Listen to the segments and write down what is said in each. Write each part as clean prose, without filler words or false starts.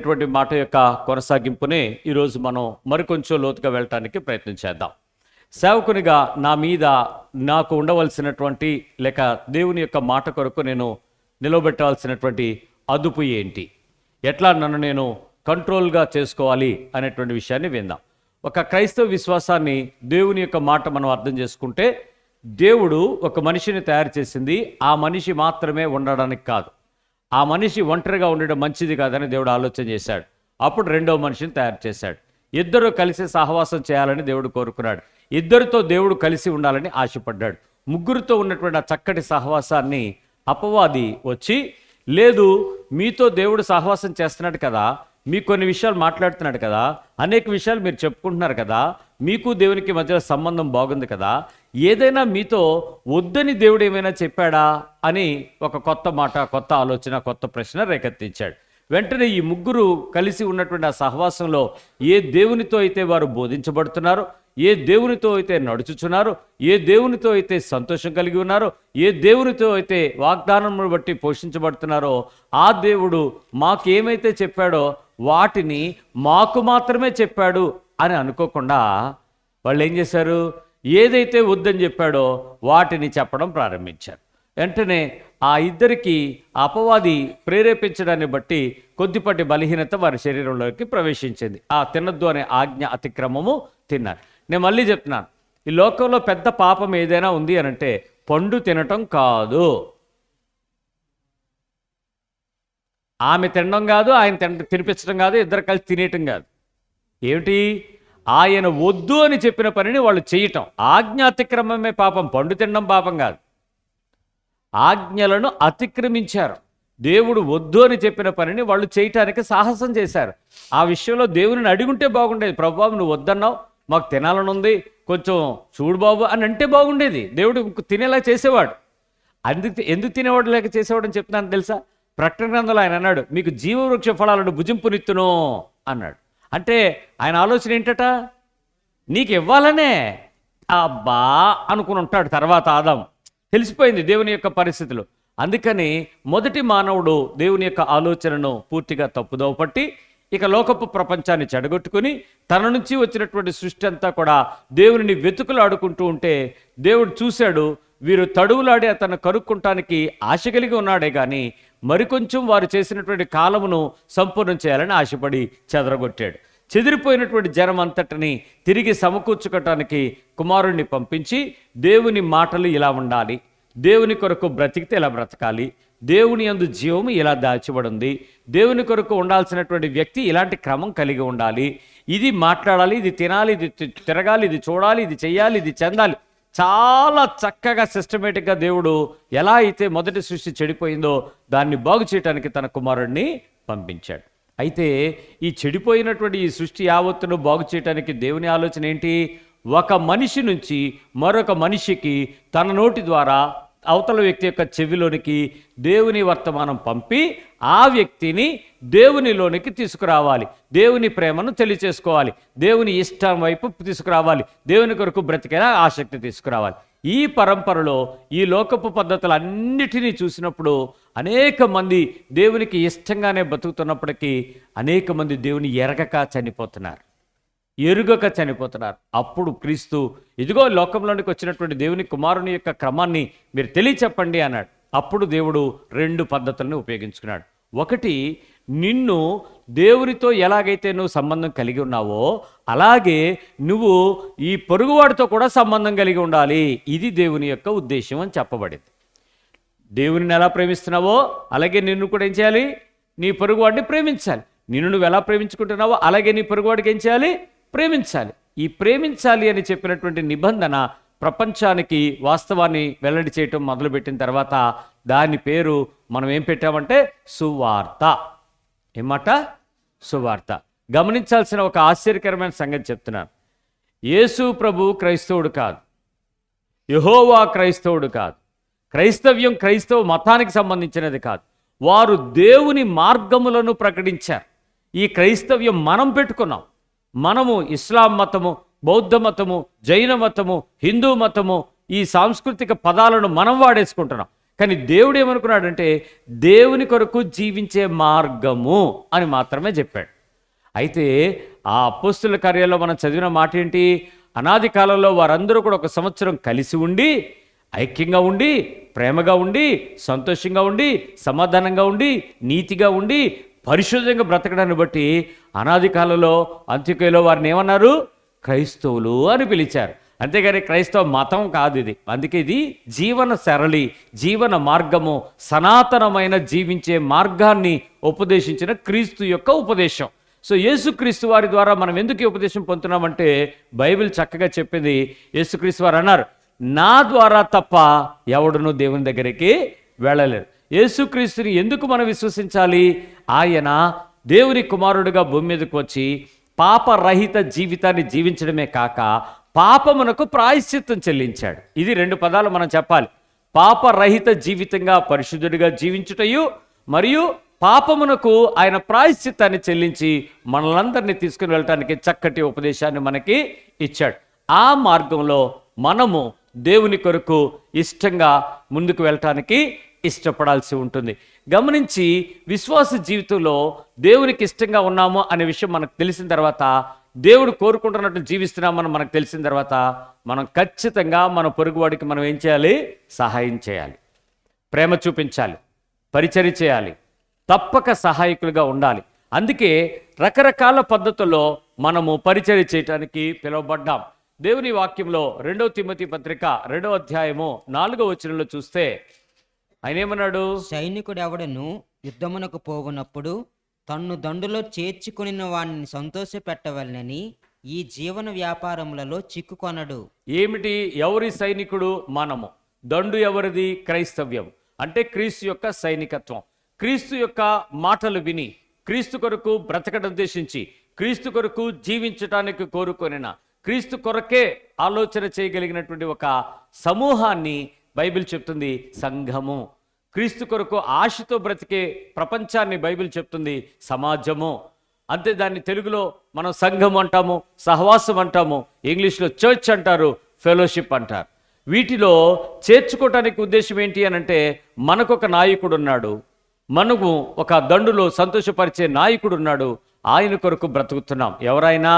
ఇటువంటి మాట యొక్క కొనసాగింపునే ఈరోజు మనం మరికొంచెం లోతుగా వెళ్ళటానికి ప్రయత్నం చేద్దాం. సేవకునిగా నా మీద నాకు ఉండవలసినటువంటి లేక దేవుని యొక్క మాట కొరకు నేను నిలబెట్టాల్సినటువంటి అదుపు ఏంటి, ఎట్లా నన్ను నేను కంట్రోల్గా చేసుకోవాలి అనేటువంటి విషయాన్ని విందాం. ఒక క్రైస్తవ విశ్వాసాన్ని దేవుని యొక్క మాట మనం అర్థం చేసుకుంటే, దేవుడు ఒక మనిషిని తయారు చేసింది ఆ మనిషి మాత్రమే ఉండడానికి కాదు. ఆ మనిషి ఒంటరిగా ఉండడం మంచిది కాదని దేవుడు ఆలోచన చేశాడు. అప్పుడు రెండో మనిషిని తయారు చేశాడు. ఇద్దరు కలిసి సహవాసం చేయాలని దేవుడు కోరుకున్నాడు. ఇద్దరితో దేవుడు కలిసి ఉండాలని ఆశపడ్డాడు. ముగ్గురితో ఉన్నటువంటి ఆ చక్కటి సహవాసాన్ని అపవాది వచ్చి, లేదు మీతో దేవుడు సహవాసం చేస్తున్నాడు కదా, మీకు కొన్ని విషయాలు మాట్లాడుతున్నాడు కదా, అనేక విషయాలు మీరు చెప్పుకుంటున్నారు కదా, మీకు దేవునికి మధ్యలో సంబంధం బాగుంది కదా, ఏదైనా మీతో వద్దని దేవుడు ఏమైనా చెప్పాడా అని ఒక కొత్త మాట, కొత్త ఆలోచన, కొత్త ప్రశ్న రేకెత్తించాడు. వెంటనే ఈ ముగ్గురు కలిసి ఉన్నటువంటి ఆ సహవాసంలో ఏ దేవునితో అయితే వారు బోధించబడుతున్నారో, ఏ దేవునితో అయితే నడుచుచున్నారో, ఏ దేవునితో అయితే సంతోషం కలిగి ఉన్నారో, ఏ దేవునితో అయితే వాగ్దానం బట్టి పోషించబడుతున్నారో, ఆ దేవుడు మాకేమైతే చెప్పాడో వాటిని మాకు మాత్రమే చెప్పాడు అని అనుకోకుండా వాళ్ళు ఏం చేశారు, ఏదైతే వద్దని చెప్పాడో వాటిని చెప్పడం ప్రారంభించారు. వెంటనే ఆ ఇద్దరికి అపవాది ప్రేరేపించడాన్ని బట్టి కొద్దిపాటి బలహీనత వారి శరీరంలోకి ప్రవేశించింది. ఆ తినద్దు అనే ఆజ్ఞ అతిక్రమము తిన్నారు. నేను మళ్ళీ చెప్తున్నాను, ఈ లోకంలో పెద్ద పాపం ఏదైనా ఉంది అనంటే పండు తినటం కాదు. ఆమె తినడం కాదు, ఆయన తినిపించడం కాదు, ఇద్దరు కలిసి తినేయటం కాదు. ఏమిటి? ఆయన వద్దు అని చెప్పిన పనిని వాళ్ళు చేయటం. ఆజ్ఞ అతిక్రమమే పాపం, పండు తినడం పాపం కాదు. ఆజ్ఞలను అతిక్రమించారు. దేవుడు వద్దు అని చెప్పిన పనిని వాళ్ళు చేయటానికి సాహసం చేశారు. ఆ విషయంలో దేవుని అడిగుంటే బాగుండేది. ప్రభువు నువ్వు వద్దన్నావు, మాకు తినాలని ఉంది, కొంచెం చూడు బాబు అని అంటే బాగుండేది. దేవుడు తినేలా చేసేవాడు. ఎందుకు తినేవాడు లేక చేసేవాడు అని చెప్తున్నాను తెలుసా? ప్రకటన గ్రంథంలో ఆయన అన్నాడు, మీకు జీవవృక్ష ఫలాలను భుజింపునిత్తును అన్నాడు. అంటే ఆయన ఆలోచన ఏంటట? నీకు ఇవ్వాలనే. అబ్బా అనుకుని ఉంటాడు. తర్వాత ఆదాం తెలిసిపోయింది దేవుని యొక్క పరిస్థితులు. అందుకని మొదటి మానవుడు దేవుని యొక్క ఆలోచనను పూర్తిగా తప్పుదోవ పట్టి ఇక లోకపు ప్రపంచాన్ని చెడగొట్టుకుని తన నుంచి వచ్చినటువంటి సృష్టి అంతా కూడా దేవుని వెతుకులాడుకుంటూ ఉంటే దేవుడు చూశాడు, వీరు తడువులాడి అతను కనుక్కుంటానికి ఆశ కలిగి ఉన్నాడే కానీ మరికొంచెం వారు చేసినటువంటి కాలమును సంపూర్ణం చేయాలని ఆశపడి చెదరగొట్టాడు. చెదిరిపోయినటువంటి జనం అంతటిని తిరిగి సమకూర్చుకోవటానికి కుమారుణ్ణి పంపించి, దేవుని మాటలు ఇలా ఉండాలి, దేవుని కొరకు బ్రతికితే ఇలా బ్రతకాలి, దేవుని యందు జీవము ఇలా దాచిబడింది, దేవుని కొరకు ఉండాల్సినటువంటి వ్యక్తి ఇలాంటి క్రమం కలిగి ఉండాలి, ఇది మాట్లాడాలి, ఇది తినాలి, ఇది తిరగాలి, ఇది చూడాలి, ఇది చెయ్యాలి, ఇది చెందాలి. చాలా చక్కగా సిస్టమేటిక్గా దేవుడు ఎలా అయితే మొదటి సృష్టి చెడిపోయిందో దాన్ని బాగు చేయడానికి తన కుమారుడిని పంపించాడు. అయితే ఈ చెడిపోయినటువంటి ఈ సృష్టి యావత్తును బాగు చేయడానికి దేవుని ఆలోచన ఏంటి? ఒక మనిషి నుంచి మరొక మనిషికి తన నోటి ద్వారా అవతల వ్యక్తి యొక్క చెవిలోనికి దేవుని వర్తమానం పంపి ఆ వ్యక్తిని దేవునిలోనికి తీసుకురావాలి, దేవుని ప్రేమను తెలియచేసుకోవాలి, దేవుని ఇష్టం వైపు తీసుకురావాలి, దేవుని కొరకు బ్రతికేలా ఆసక్తి తీసుకురావాలి. ఈ పరంపరలో ఈ లోకపు పద్ధతులన్నిటినీ చూసినప్పుడు అనేక మంది దేవునికి ఇష్టంగానే బతుకుతున్నప్పటికీ అనేక మంది దేవుని ఎరగక చనిపోతున్నారు, ఎరుగక చనిపోతున్నారు. అప్పుడు క్రీస్తు ఇదిగో లోకంలోనికి వచ్చినటువంటి దేవుని కుమారుని యొక్క క్రమాన్ని మీరు తెలియచెప్పండి అన్నాడు. అప్పుడు దేవుడు రెండు పద్ధతులను ఉపయోగించుకున్నాడు. ఒకటి, నిన్ను దేవునితో ఎలాగైతే నువ్వు సంబంధం కలిగి ఉన్నావో అలాగే నువ్వు ఈ పొరుగువాడితో కూడా సంబంధం కలిగి ఉండాలి. ఇది దేవుని యొక్క ఉద్దేశం అని చెప్పబడింది. దేవునిని ఎలా ప్రేమిస్తున్నావో అలాగే నిన్ను కూడా ఏం చేయాలి? నీ పొరుగువాడిని ప్రేమించాలి. నిన్ను నువ్వు ఎలా ప్రేమించుకుంటున్నావో అలాగే నీ పొరుగువాడికి ఏం చేయాలి? ప్రేమించాలి. ఈ ప్రేమించాలి అని చెప్పినటువంటి నిబంధన ప్రపంచానికి వాస్తవాన్ని వెల్లడి చేయటం మొదలుపెట్టిన తర్వాత దాని పేరు మనం ఏం పెట్టామంటే సువార్త. ఏమాట? సువార్త. గమనించాల్సిన ఒక ఆశ్చర్యకరమైన సంగతి చెప్తున్నాను. యేసు ప్రభు క్రైస్తవుడు కాదు, యెహోవా క్రైస్తవుడు కాదు, క్రైస్తవ్యం క్రైస్తవ మతానికి సంబంధించినది కాదు. వారు దేవుని మార్గములను ప్రకటించారు. ఈ క్రైస్తవ్యం మనం పెట్టుకున్నాం. మనము ఇస్లాం మతము, బౌద్ధ మతము, జైన మతము, హిందూ మతము, ఈ సాంస్కృతిక పదాలను మనం వాడేసుకుంటున్నాం. కానీ దేవుడు ఏమనుకున్నాడంటే దేవుని కొరకు జీవించే మార్గము అని మాత్రమే చెప్పాడు. అయితే ఆ అపోస్తుల కార్యాల్లో మనం చదివిన మాట ఏంటి? అనాది కాలంలో వారందరూ కూడా ఒక సంవత్సరం కలిసి ఉండి, ఐక్యంగా ఉండి, ప్రేమగా ఉండి, సంతోషంగా ఉండి, సమాధానంగా ఉండి, నీతిగా ఉండి, పరిశుద్ధంగా బ్రతకడాన్ని బట్టి అనాది కాలంలో అంత్యొకయలో వారిని ఏమన్నారు? క్రైస్తవులు అని పిలిచారు. అంతేగాని క్రైస్తవ మతం కాదు ఇది. అందుకే ఇది జీవన సరళి, జీవన మార్గము, సనాతనమైన జీవించే మార్గాన్ని ఉపదేశించిన క్రీస్తు యొక్క ఉపదేశం. సో యేసుక్రీస్తు వారి ద్వారా మనం ఎందుకు ఉపదేశం పొందుతున్నామంటే బైబిల్ చక్కగా చెప్పింది. యేసుక్రీస్తు వారు అన్నారు, నా ద్వారా తప్ప ఎవడును దేవుని దగ్గరికి వెళ్ళలేరు. యేసుక్రీస్తుని ఎందుకు మనం విశ్వసించాలి? ఆయన దేవుని కుమారుడిగా భూమి మీదకి వచ్చి పాపరహిత జీవితాన్ని జీవించడమే కాక పాపమునకు ప్రాయశ్చిత్తం చెల్లించాడు. ఇది 2 పదాలు మనం చెప్పాలి. పాపరహిత జీవితంగా పరిశుద్ధుడిగా జీవించుటయు, మరియు పాపమునకు ఆయన ప్రాయశ్చిత్తాన్ని చెల్లించి మనలందరినీ తీసుకుని వెళ్ళటానికి చక్కటి ఉపదేశాన్ని మనకి ఇచ్చాడు. ఆ మార్గంలో మనము దేవుని కొరకు ఇష్టంగా ముందుకు వెళ్ళటానికి ఇష్టపడాల్సి ఉంటుంది. గమనించి, విశ్వాస జీవితంలో దేవునికి ఇష్టంగా ఉన్నాము అనే విషయం మనకు తెలిసిన తర్వాత, దేవుడు కోరుకుంటున్నట్టు జీవిస్తున్నామని మనకు తెలిసిన తర్వాత, మనం ఖచ్చితంగా మన పొరుగువాడికి మనం ఏం చేయాలి? సహాయం చేయాలి, ప్రేమ చూపించాలి, పరిచర్య చేయాలి, తప్పక సహాయకులుగా ఉండాలి. అందుకే రకరకాల పద్ధతుల్లో మనము పరిచర్య చేయటానికి పిలువబడ్డాం. దేవుని వాక్యంలో 2 తిమోతి పత్రిక 2వ అధ్యాయము 4వ వచనంలో చూస్తే ఆయన ఏమన్నాడు? సైనికుడు ఎవడను యుద్ధమునకు పోవునప్పుడు తన్ను దండులో చేర్చుకుని వాడిని సంతోష పెట్టవలనని ఈ జీవన వ్యాపారములలో చిక్కుకొనడు. ఏమిటి? ఎవరి సైనికుడు? మనము. దండు ఎవరిది? క్రైస్తవ్యం. అంటే క్రీస్తు యొక్క సైనికత్వం. క్రీస్తు యొక్క మాటలు విని, క్రీస్తు కొరకు బ్రతకడం ఉద్దేశించి, క్రీస్తు కొరకు జీవించటానికి కోరుకొనిన, క్రీస్తు కొరకే ఆలోచన చేయగలిగినటువంటి ఒక సమూహాన్ని బైబిల్ చెప్తుంది సంఘము. క్రీస్తు కొరకు ఆశతో బ్రతికే ప్రపంచాన్ని బైబిల్ చెప్తుంది సమాజము. అంతే, దాన్ని తెలుగులో మనం సంఘం అంటాము, సహవాసం అంటాము, ఇంగ్లీష్లో చర్చ్ అంటారు, ఫెలోషిప్ అంటారు. వీటిలో చేర్చుకోవటానికి ఉద్దేశం ఏంటి అని అంటే, మనకొక నాయకుడు ఉన్నాడు, మనకు ఒక దండులో సంతోషపరిచే నాయకుడు ఉన్నాడు, ఆయన కొరకు బ్రతుకుతున్నాం. ఎవరైనా?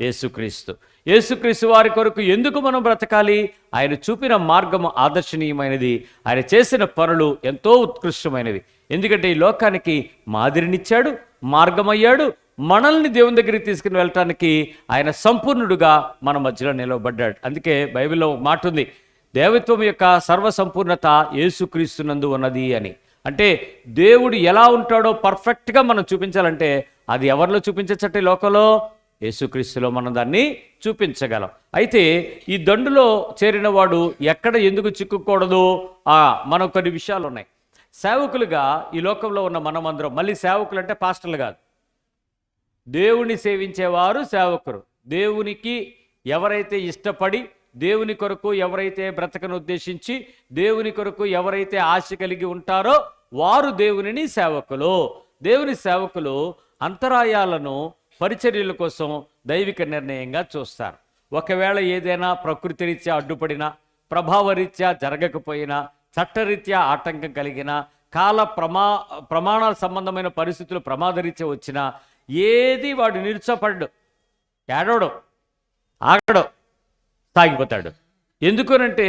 యేసుక్రీస్తు. యేసుక్రీస్తు వారి కొరకు ఎందుకు మనం బ్రతకాలి? ఆయన చూపిన మార్గము ఆదర్శనీయమైనది, ఆయన చేసిన పనులు ఎంతో ఉత్కృష్టమైనవి. ఎందుకంటే ఈ లోకానికి మాదిరినిచ్చాడు, మార్గమయ్యాడు, మనల్ని దేవుని దగ్గరికి తీసుకుని వెళ్ళటానికి ఆయన సంపూర్ణుడుగా మన మధ్యలో నిలవబడ్డాడు. అందుకే బైబిల్లో మాట ఉంది, దేవత్వం యొక్క సర్వసంపూర్ణత యేసుక్రీస్తునందు ఉన్నది అని. అంటే దేవుడు ఎలా ఉంటాడో పర్ఫెక్ట్గా మనం చూపించాలంటే అది ఎవరిలో చూపించచ్చంటే లోకంలో? యేసుక్రీస్తులో మనం దాన్ని చూపించగలం. అయితే ఈ దండులో చేరిన వాడు ఎక్కడ ఎందుకు చిక్కుకూడదు? మనకు కొన్ని విషయాలు ఉన్నాయి. సేవకులుగా ఈ లోకంలో ఉన్న మనమందరం, మళ్ళీ సేవకులు అంటే పాస్టర్లు కాదు, దేవుని సేవించేవారు సేవకులు. దేవునికి ఎవరైతే ఇష్టపడి, దేవుని కొరకు ఎవరైతే బ్రతకను ఉద్దేశించి, దేవుని కొరకు ఎవరైతే ఆశ కలిగి ఉంటారో వారు దేవుని సేవకులు. దేవుని సేవకులు అంతరాయాలను పరిచర్యల కోసం దైవిక నిర్ణయంగా చూస్తారు. ఒకవేళ ఏదైనా ప్రకృతి రీత్యా అడ్డుపడినా, ప్రభావరీత్యా జరగకపోయినా, చట్టరీత్యా ఆటంకం కలిగిన, కాల ప్రమాణాల సంబంధమైన పరిస్థితులు ప్రమాదరీత్యా వచ్చినా ఏది వాడు నిరుత్సాహపడ్డు, ఏడవడు, ఆగడు, సాగిపోతాడు. ఎందుకనంటే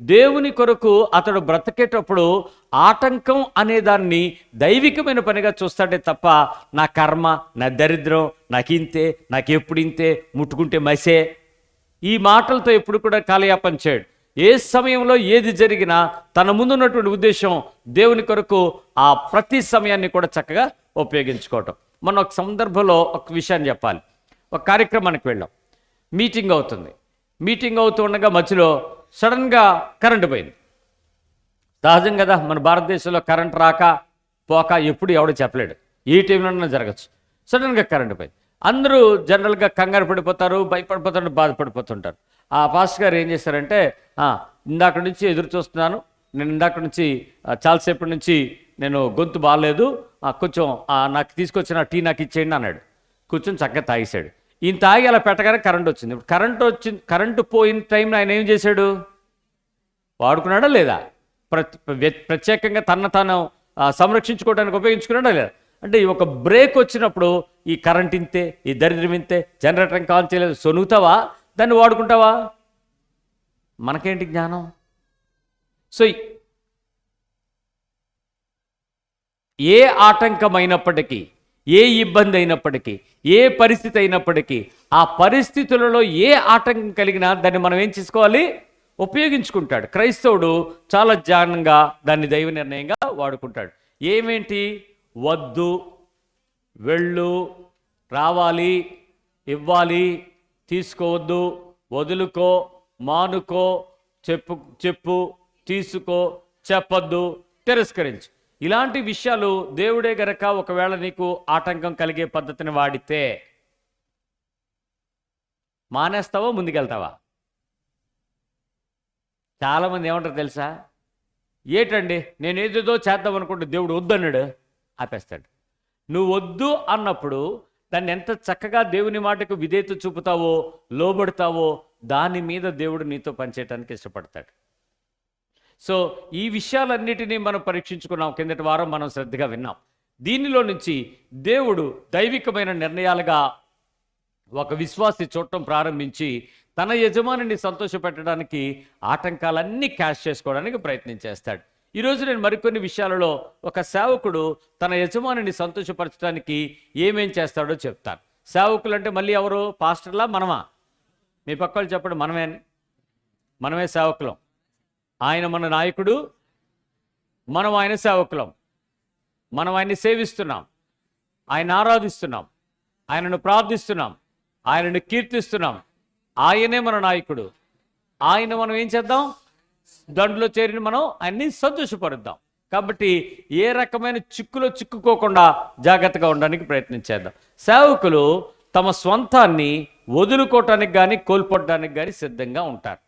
దేవుని కొరకు అతడు బ్రతికేటప్పుడు ఆటంకం అనేదాన్ని దైవికమైన పనిగా చూస్తాడే తప్ప, నా కర్మ, నా దరిద్రం, నాకింతే, నాకెప్పుడింతే, ముట్టుకుంటే మసే, ఈ మాటలతో ఎప్పుడు కూడా కాలయాపన చేయడు. ఏ సమయంలో ఏది జరిగినా తన ముందున్నటువంటి ఉద్దేశం దేవుని కొరకు ఆ ప్రతి సమయాన్ని కూడా చక్కగా ఉపయోగించుకోవటం. మన ఒక సందర్భంలో ఒక విషయాన్ని చెప్పాలి. ఒక కార్యక్రమానికి వెళ్ళాం, మీటింగ్ అవుతుంది. మీటింగ్ అవుతూ ఉండగా మధ్యలో సడన్గా కరెంటు పోయింది. సహజం కదా, మన భారతదేశంలో కరెంట్ రాక పోక ఎప్పుడు ఎవడో చెప్పలేడు, ఏ టైంలోనైనా జరగచ్చు. సడన్గా కరెంటు పోయింది. అందరూ జనరల్గా కంగారు పడిపోతారు, భయపడిపోతారు, బాధపడిపోతుంటారు. ఆ పాస్టర్ గారు ఏం చేశారంటే, ఇందాక నుంచి ఎదురు చూస్తున్నాను, నేను ఇందాక నుంచి చాలాసేపటి నుంచి నేను గొంతు బాగాలేదు, కొంచెం నాకు తీసుకొచ్చిన టీ నాకు ఇచ్చేయండి అన్నాడు. కూర్చొని చక్కగా తాగేశాడు. ఈయన తాగి అలా పెట్టగానే కరెంట్ వచ్చింది. కరెంటు పోయిన టైంలో ఆయన ఏం చేశాడు? వాడుకున్నాడా లేదా? ప్రత్యేకంగా తాను సంరక్షించుకోవడానికి ఉపయోగించుకున్నాడా లేదా? అంటే ఈ ఒక బ్రేక్ వచ్చినప్పుడు ఈ కరెంట్ ఇంతే, ఈ దరిద్రం ఇంతే, జనరేటర్ కాల్ చేయలేదు, సొనుగుతావా? దాన్ని వాడుకుంటావా? మనకేంటి జ్ఞానం? సో ఏ ఆటంకమైనప్పటికీ, ఏ ఇబ్బంది అయినప్పటికీ, ఏ పరిస్థితి అయినప్పటికీ, ఆ పరిస్థితులలో ఏ ఆటంకం కలిగినా దాన్ని మనం ఏం చేసుకోవాలి? ఉపయోగించుకుంటాడు. క్రైస్తవుడు చాలా జ్ఞానంగా దాన్ని దైవ నిర్ణయంగా వాడుకుంటాడు. ఏమేంటి? వద్దు, వెళ్ళు, రావాలి, ఇవ్వాలి, తీసుకోవద్దు, వదులుకో, మానుకో, చెప్పు, తీసుకో, చెప్పొద్దు, తిరస్కరించు. ఇలాంటి విషయాలు దేవుడే గనక ఒకవేళ నీకు ఆటంకం కలిగే పద్ధతిని వాడితే మానేస్తావా, ముందుకెళ్తావా? చాలామంది ఏమంటారు తెలుసా? ఏటండి నేను ఏదేదో చేద్దాం అనుకుంటే దేవుడు వద్దన్నాడు, ఆపేస్తాడు. నువ్వు వద్దు అన్నప్పుడు దాన్ని ఎంత చక్కగా దేవుని మాటకు విధేయత చూపుతావో, లోబడతావో, దాని మీద దేవుడు నీతో పనిచేయడానికి ఇష్టపడతాడు. సో ఈ విషయాలన్నిటినీ మనం పరీక్షించుకున్నాం. కిందటి వారం మనం శ్రద్ధగా విన్నాం. దీనిలో నుంచి దేవుడు దైవికమైన నిర్ణయాలుగా ఒక విశ్వాసి చూడటం ప్రారంభించి తన యజమానిని సంతోషపెట్టడానికి ఆటంకాలన్నీ క్యాష్ చేసుకోవడానికి ప్రయత్నం చేస్తాడు. ఈరోజు నేను మరికొన్ని విషయాలలో ఒక సేవకుడు తన యజమానిని సంతోషపరచడానికి ఏమేం చేస్తాడో చెప్తాను. సేవకులు అంటే మళ్ళీ ఎవరు? పాస్టర్లా, మనమా? మీ పక్కలు చెప్పండి. మనమే సేవకులం. ఆయన మన నాయకుడు, మనం ఆయన సేవకులం. మనం ఆయన్ని సేవిస్తున్నాం, ఆయన ఆరాధిస్తున్నాం, ఆయనను ప్రార్థిస్తున్నాం, ఆయనను కీర్తిస్తున్నాం. ఆయనే మన నాయకుడు. ఆయన మనం ఏం చేద్దాం? దండులో చేరిన మనం ఆయన్ని సంతోషపరుద్దాం. కాబట్టి ఏ రకమైన చిక్కులో చిక్కుకోకుండా జాగ్రత్తగా ఉండడానికి ప్రయత్నం చేద్దాం. సేవకులు తమ స్వంతాన్ని వదులుకోవటానికి కానీ కోల్పోవడానికి కానీ సిద్ధంగా ఉంటారు.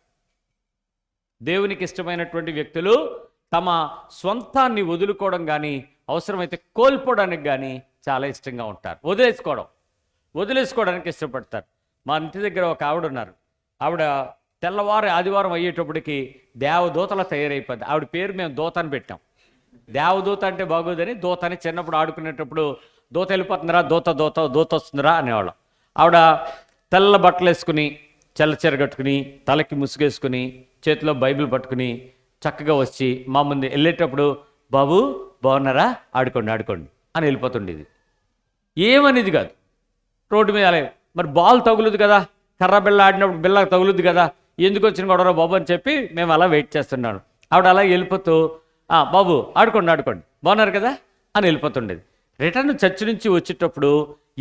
దేవునికి ఇష్టమైనటువంటి వ్యక్తులు తమ స్వంతాన్ని వదులుకోవడం కానీ అవసరమైతే కోల్పోవడానికి కానీ చాలా ఇష్టంగా ఉంటారు. వదిలేసుకోవడానికి ఇష్టపడతారు. మా ఇంటి దగ్గర ఒక ఆవిడ ఉన్నారు. ఆవిడ తెల్లవారు ఆదివారం అయ్యేటప్పటికి దేవదూతలా తయారైపోద్ది. ఆవిడ పేరు మేము దూత అని పెట్టాం. దేవదూత అంటే బాగోదని దూత అని చిన్నప్పుడు ఆడుకునేటప్పుడు దూత వెళ్ళిపోతుందిరా, దూత వస్తుందిరా అనేవాళ్ళం. ఆవిడ తెల్ల బట్టలు వేసుకుని, చల్లచీర కట్టుకుని, తలకి ముసుగేసుకుని, చేతిలో బైబిల్ పట్టుకుని చక్కగా వచ్చి మా ముందు వెళ్ళేటప్పుడు, బాబు బాగున్నారా, ఆడుకోండి అని వెళ్ళిపోతుండేది. ఏమనేది కాదు. రోడ్డు మీద మరి బాల్ తగులుద్ది కదా, కర్ర బిళ్ళ ఆడినప్పుడు బిళ్ళ తగులుద్ది కదా, ఎందుకు వచ్చిన గొడవరా బాబు అని చెప్పి మేము అలా వెయిట్ చేస్తున్నాను. ఆవిడ అలా వెళ్ళిపోతూ బాబు ఆడుకోండి బాగున్నారు కదా అని వెళ్ళిపోతుండేది. రిటర్న్ చర్చి నుంచి వచ్చేటప్పుడు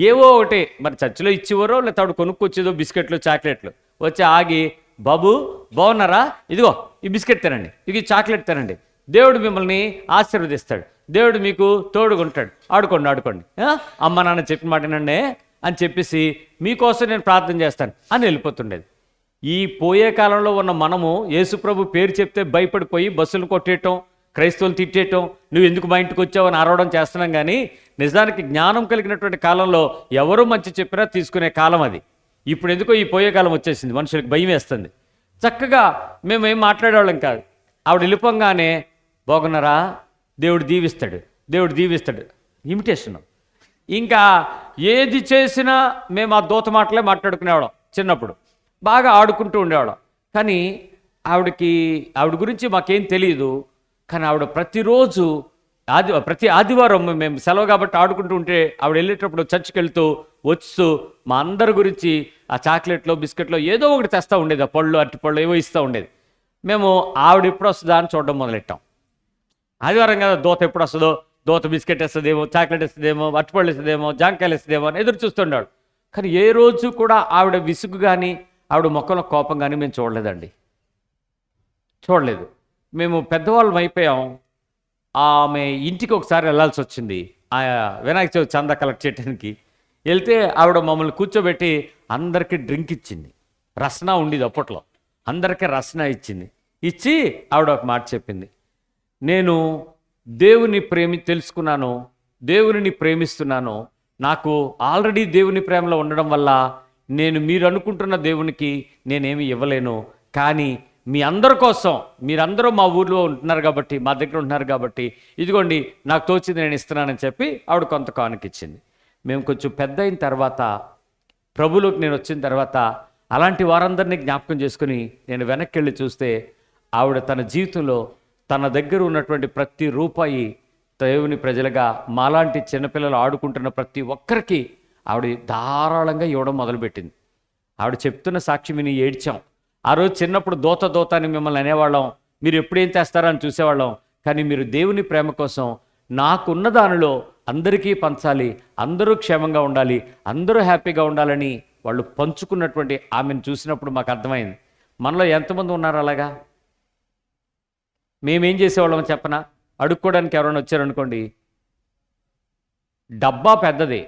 ఏవో ఒకటి మరి చర్చిలో ఇచ్చేవారో లేకపోతే ఆవిడ కొనుక్కొచ్చేదో బిస్కెట్లు, చాక్లెట్లు వచ్చి ఆగి, బాబు బాగున్నారా, ఇదిగో ఈ బిస్కెట్ తినండి, ఇది చాక్లెట్ తినండి, దేవుడు మిమ్మల్ని ఆశీర్వదిస్తాడు, దేవుడు మీకు తోడుగుంటాడు, ఆడుకోండి అమ్మ నాన్న చెప్పిన మాటనండి అని చెప్పేసి మీకోసం నేను ప్రార్థన చేస్తాను అని వెళ్ళిపోతుండేది. ఈ పోయే కాలంలో ఉన్న మనము యేసుప్రభు పేరు చెప్తే భయపడిపోయి బస్సులు కొట్టేయటం, క్రైస్తవులు తిట్టేయటం, నువ్వు ఎందుకు మా ఇంటికి వచ్చావు అని అరవడం చేస్తున్నాం. కానీ నిజానికి జ్ఞానం కలిగినటువంటి కాలంలో ఎవరు మంచి చెప్పినా తీసుకునే కాలం అది. ఇప్పుడు ఎందుకో ఈ పోయే కాలం వచ్చేసింది, మనుషులకు భయం వేస్తుంది. చక్కగా మేము ఏం మాట్లాడేవాళ్ళం కాదు. ఆవిడ వెళ్ళిపోగానే బాగున్నారా, దేవుడు దీవిస్తాడు ఇమిటేషన్. ఇంకా ఏది చేసినా మేము ఆ దూత మాటలే మాట్లాడుకునేవాళ్ళం. చిన్నప్పుడు బాగా ఆడుకుంటూ ఉండేవాళ్ళం. కానీ ఆవిడ గురించి మాకేం తెలియదు. కానీ ఆవిడ ప్రతిరోజు ప్రతి ఆదివారం మేము సెలవు కాబట్టి ఆడుకుంటూ ఉంటే ఆవిడ వెళ్ళేటప్పుడు చర్చికి వెళ్తూ వస్తూ మా అందరి గురించి ఆ చాక్లెట్లో, బిస్కెట్లో ఏదో ఒకటి తెస్తూ ఉండేది. ఆ పళ్ళు, అరటిపళ్ళు ఏవో ఇస్తూ ఉండేది. మేము ఆవిడ ఎప్పుడు వస్తుందా అని చూడడం మొదలెట్టాం. ఆదివారం కదా, దూత ఎప్పుడు వస్తుందో, దూత బిస్కెట్ వేస్తుందేమో, చాక్లెట్ వేస్తుందేమో, అరటిపళ్ళు వేస్తుందేమో, జాంకాయలు వేస్తుందేమో అని ఎదురు చూస్తుండేవాడు. కానీ ఏ రోజు కూడా ఆవిడ విసుగు కానీ ఆవిడ ముఖంలో కోపం కానీ మేము చూడలేదు. మేము పెద్దవాళ్ళం అయిపోయాం. ఆమె ఇంటికి ఒకసారి వెళ్ళాల్సి వచ్చింది. ఆ వినాయక చవితి చందా కలెక్ట్ చేయడానికి వెళ్తే ఆవిడ మమ్మల్ని కూర్చోబెట్టి అందరికీ డ్రింక్ ఇచ్చింది. రసన ఉండేది అప్పట్లో, అందరికీ రసన ఇచ్చి ఆవిడ ఒక మాట చెప్పింది, నేను దేవుని తెలుసుకున్నాను, దేవుని ప్రేమిస్తున్నాను, నాకు ఆల్రెడీ దేవుని ప్రేమలో ఉండడం వల్ల నేను మీరు అనుకుంటున్న దేవునికి నేనేమి ఇవ్వలేను, కానీ మీ అందరి కోసం, మీరందరూ మా ఊర్లో ఉంటున్నారు కాబట్టి, మా దగ్గర ఉంటున్నారు కాబట్టి, ఇదిగోండి నాకు తోచింది నేను ఇస్తున్నానని చెప్పి ఆవిడ కొంత కానుక ఇచ్చింది. మేము కొంచెం పెద్ద అయిన తర్వాత, ప్రభులోకి నేను వచ్చిన తర్వాత అలాంటి వారందరినీ జ్ఞాపకం చేసుకుని నేను వెనక్కి వెళ్ళి చూస్తే ఆవిడ తన జీవితంలో తన దగ్గర ఉన్నటువంటి ప్రతి రూపాయి దేవుని ప్రజలుగా మాలాంటి చిన్నపిల్లలు ఆడుకుంటున్న ప్రతి ఒక్కరికి ఆవిడ ధారాళంగా ఇవ్వడం మొదలుపెట్టింది. ఆవిడ చెప్తున్న సాక్ష్యం విని ఏడ్చాం. ఆ రోజు చిన్నప్పుడు దోత అని మిమ్మల్ని అనేవాళ్ళం, మీరు ఎప్పుడేం చేస్తారని చూసేవాళ్ళం. కానీ మీరు దేవుని ప్రేమ కోసం నాకున్న దానిలో అందరికీ పంచాలి, అందరూ క్షేమంగా ఉండాలి, అందరూ హ్యాపీగా ఉండాలని వాళ్ళు పంచుకున్నటువంటి ఆమెను చూసినప్పుడు మాకు అర్థమైంది, మనలో ఎంతమంది ఉన్నారు అలాగా. మేమేం చేసేవాళ్ళం చెప్పనా, అడుక్కోవడానికి ఎవరైనా వచ్చారనుకోండి, డబ్బా పెద్దది,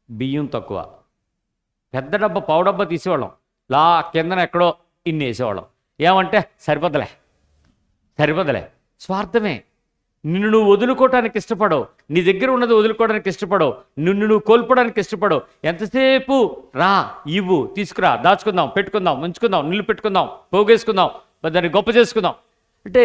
బియ్యం తక్కువ, పెద్ద డబ్బా పావు డబ్బా తీసేవాళ్ళం, కిందన ఎక్కడో ఇన్ని వేసేవాళ్ళం. ఏమంటే సరిపోదలే. స్వార్థమే. నిన్ను నువ్వు వదులుకోవటానికి ఇష్టపడవు, నీ దగ్గర ఉన్నది వదులుకోవడానికి ఇష్టపడవు, నిన్ను నువ్వు కోల్పోవడానికి ఇష్టపడవు. ఎంతసేపు రా, ఇవ్వు, తీసుకురా, దాచుకుందాం, పెట్టుకుందాం, ఉంచుకుందాం, నిల్లు పెట్టుకుందాం, పోగేసుకుందాం, దాన్ని గొప్ప చేసుకుందాం. అంటే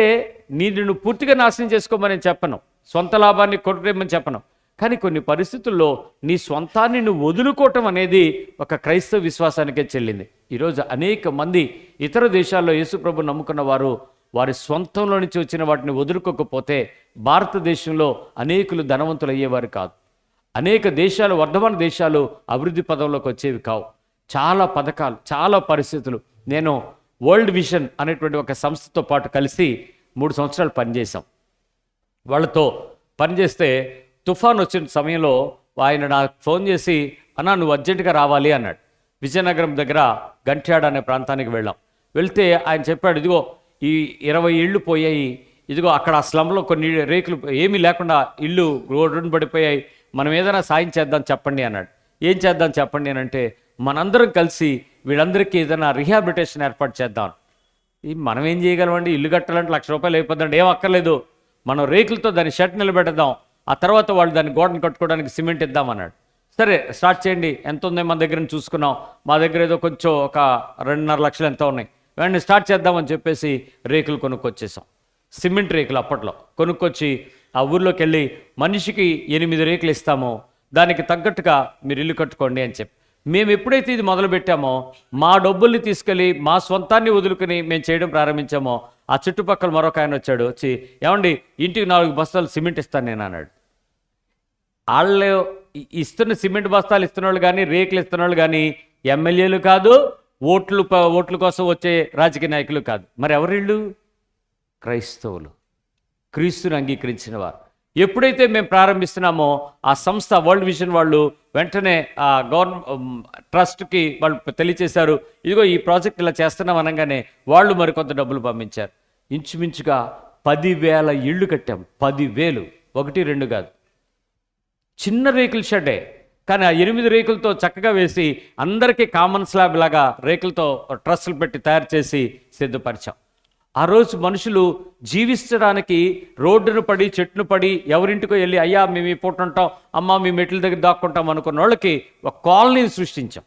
నిన్ను పూర్తిగా నాశనం చేసుకోమని చెప్పను, సొంత లాభాన్ని కొట్టేమని చెప్పను. కానీ కొన్ని పరిస్థితుల్లో నీ స్వంతాన్ని నువ్వు వదులుకోవటం అనేది ఒక క్రైస్తవ విశ్వాసానికే చెల్లింది. ఈరోజు అనేక మంది ఇతర దేశాల్లో యేసుప్రభు నమ్ముకున్న వారు వారి స్వంతంలో నుంచి వచ్చిన వాటిని వదులుకోకపోతే భారతదేశంలో అనేకులు ధనవంతులు అయ్యేవారు కాదు. అనేక దేశాలు, వర్ధమాన దేశాలు అభివృద్ధి పదంలోకి వచ్చేవి కావు. చాలా పథకాలు, చాలా పరిస్థితులు. నేను వరల్డ్ విజన్ అనేటువంటి ఒక సంస్థతో పాటు కలిసి 3 సంవత్సరాలు పనిచేశాం. వాళ్ళతో పనిచేస్తే తుఫాన్ వచ్చిన సమయంలో ఆయన నాకు ఫోన్ చేసి, అన్నా నువ్వు అర్జెంటుగా రావాలి అన్నాడు. విజయనగరం దగ్గర గంట్యాడ అనే ప్రాంతానికి వెళ్ళాం. వెళ్తే ఆయన చెప్పాడు, ఇదిగో ఈ 20 ఇళ్ళు పోయాయి, ఇదిగో అక్కడ ఆ స్లంలో కొన్ని రేకులు ఏమీ లేకుండా ఇళ్ళు రోడ్డున పడిపోయాయి, మనం ఏదైనా సాయం చేద్దాం చెప్పండి అన్నాడు. ఏం చేద్దాం చెప్పండి అని అంటే, మనందరం కలిసి వీళ్ళందరికీ ఏదైనా రిహాబిలిటేషన్ ఏర్పాటు చేద్దాం. మనం ఏం చేయగలమండి, ఇల్లు కట్టాలంటే ₹1,00,000 అయిపోద్దండి. ఏం అక్కర్లేదు, మనం రేకులతో దాన్ని షెడ్ నిలబెడదాం, ఆ తర్వాత వాళ్ళు దాన్ని గోడను కట్టుకోవడానికి సిమెంట్ ఇద్దామన్నాడు. సరే స్టార్ట్ చేయండి, ఎంత ఉందో మన దగ్గర చూసుకున్నాం. మా దగ్గర ఏదో కొంచెం ఒక 2.5 లక్షలు ఎంత ఉన్నాయి, వెంటనే స్టార్ట్ చేద్దామని చెప్పేసి రేకులు కొనుక్కొచ్చేసాం. సిమెంట్ రేకులు అప్పట్లో కొనుక్కొచ్చి ఆ ఊర్లోకి వెళ్ళి మనిషికి 8 రేకులు ఇస్తామో దానికి తగ్గట్టుగా మీరు ఇల్లు కట్టుకోండి అని చెప్పి, మేము ఎప్పుడైతే ఇది మొదలుపెట్టామో మా డబ్బుల్ని తీసుకెళ్ళి మా స్వంతాన్ని వదులుకుని మేము చేయడం ప్రారంభించామో, ఆ చుట్టుపక్కల మరొక ఆయన వచ్చాడు. వచ్చి, ఏమండి ఇంటికి 4 బస్తాలు సిమెంట్ ఇస్తాను నేను అన్నాడు. వాళ్ళు ఇస్తున్న సిమెంట్ బస్తాలు ఇస్తున్న వాళ్ళు కానీ, రేకులు ఇస్తున్న వాళ్ళు కానీ ఎమ్మెల్యేలు కాదు, ఓట్ల కోసం వచ్చే రాజకీయ నాయకులు కాదు. మరి ఎవరిళ్ళు? క్రైస్తవులు, క్రీస్తుని అంగీకరించిన వారు. ఎప్పుడైతే మేము ప్రారంభిస్తున్నామో ఆ సంస్థ వరల్డ్ విజన్ వాళ్ళు వెంటనే ఆ ట్రస్ట్కి వాళ్ళు తెలియచేశారు, ఇదిగో ఈ ప్రాజెక్ట్ ఇలా చేస్తున్నాం అనగానే వాళ్ళు మరికొంత డబ్బులు పంపించారు. ఇంచుమించుగా 10,000 ఇళ్ళు కట్టాం. 10,000, 1, 2 కాదు. చిన్న రేకుల షెడ్డే, కానీ ఆ 8 రేకులతో చక్కగా వేసి అందరికీ కామన్ స్లాబ్ లాగా రేకులతో ట్రస్సులు పెట్టి తయారు చేసి సిద్ధపరిచాం. ఆ రోజు మనుషులు జీవించడానికి రోడ్డును పడి, చెట్టును పడి, ఎవరింటికో వెళ్ళి, అయ్యా మేము ఈ పూట ఉంటాం, అమ్మ మీ మెట్ల దగ్గర దాక్కుంటాం అనుకున్న వాళ్ళకి ఒక కాలనీని సృష్టించాం.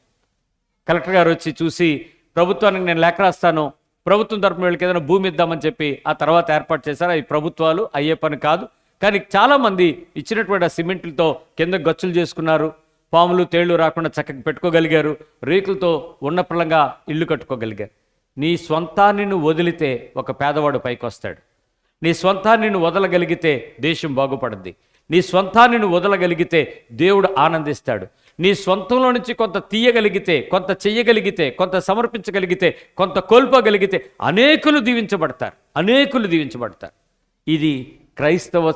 కలెక్టర్ గారు వచ్చి చూసి, ప్రభుత్వానికి నేను లేఖ రాస్తాను, ప్రభుత్వం తరపున వీళ్ళకి ఏదైనా భూమి ఇద్దామని చెప్పి ఆ తర్వాత ఏర్పాటు చేశారు. అవి ప్రభుత్వాలు అయ్యే పని కాదు. కానీ చాలామంది ఇచ్చినటువంటి ఆ సిమెంట్లతో కింద గచ్చులు చేసుకున్నారు, పాములు తేళ్లు రాకుండా చక్కగా పెట్టుకోగలిగారు, రేకులతో ఉన్నపళంగా ఇల్లు కట్టుకోగలిగారు. నీ స్వంతాన్ని నువ్వు వదిలితే ఒక పేదవాడు పైకి వస్తాడు. నీ స్వంతాన్ని నువ్వు వదలగలిగితే దేశం బాగుపడుద్ది. నీ స్వంతాన్ని నువ్వు వదలగలిగితే దేవుడు ఆనందిస్తాడు. నీ స్వంతంలో నుంచి కొంత తీయగలిగితే, కొంత చెయ్యగలిగితే, కొంత సమర్పించగలిగితే, కొంత కోల్పోగలిగితే అనేకులు దీవించబడతారు. ఇది క్రైస్తవ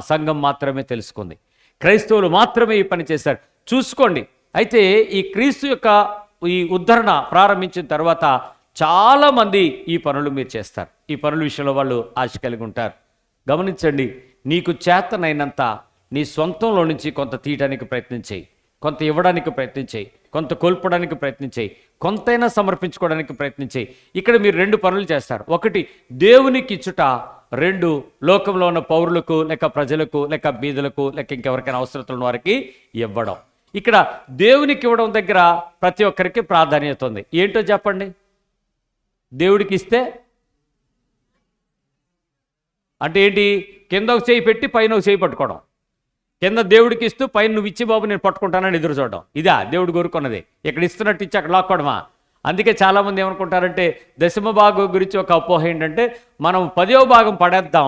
సంఘం మాత్రమే తెలుసుకుంది. క్రైస్తవులు మాత్రమే ఈ పని చేశారు. చూసుకోండి. అయితే ఈ క్రీస్తు యొక్క ఈ ఉద్ధరణ ప్రారంభించిన తర్వాత చాలామంది ఈ పనులు మీరు చేస్తారు. ఈ పనుల విషయంలో వాళ్ళు ఆశ కలిగి ఉంటారు. గమనించండి, నీకు చేతనైనంత నీ సొంతంలో నుంచి కొంత తీయడానికి ప్రయత్నం చేయి, కొంత ఇవ్వడానికి ప్రయత్నం చేయి, కొంత కోల్పోవడానికి ప్రయత్నం చేయి, కొంతైనా సమర్పించుకోవడానికి ప్రయత్నం చేయి. ఇక్కడ మీరు 2 పనులు చేస్తారు. 1 దేవునికి ఇచ్చుట, 2 లోకంలో ఉన్న పౌరులకు లేక ప్రజలకు లేక బీదలకు లేక ఇంకెవరికైనా అవసరతలు ఉన్న వారికి ఇవ్వడం. ఇక్కడ దేవునికి ఇవ్వడం దగ్గర ప్రతి ఒక్కరికి ప్రాధాన్యత ఉంది. ఏంటో చెప్పండి. దేవుడికి ఇస్తే అంటే ఏంటి? కింద ఒక చేయి పెట్టి పైన ఒక చేయి పట్టుకోవడం, కింద దేవుడికి ఇస్తూ పైన నువ్వు ఇచ్చి బాబు నేను పట్టుకుంటానని ఎదురు చూడడం. ఇదా దేవుడు కోరుకున్నది? ఇక్కడ ఇస్తున్నట్టు ఇచ్చి అక్కడ లాక్కోవడమా? అందుకే చాలామంది ఏమనుకుంటారంటే దశమ భాగం గురించి ఒక అపోహ ఏంటంటే మనం 10వ భాగం పడేద్దాం,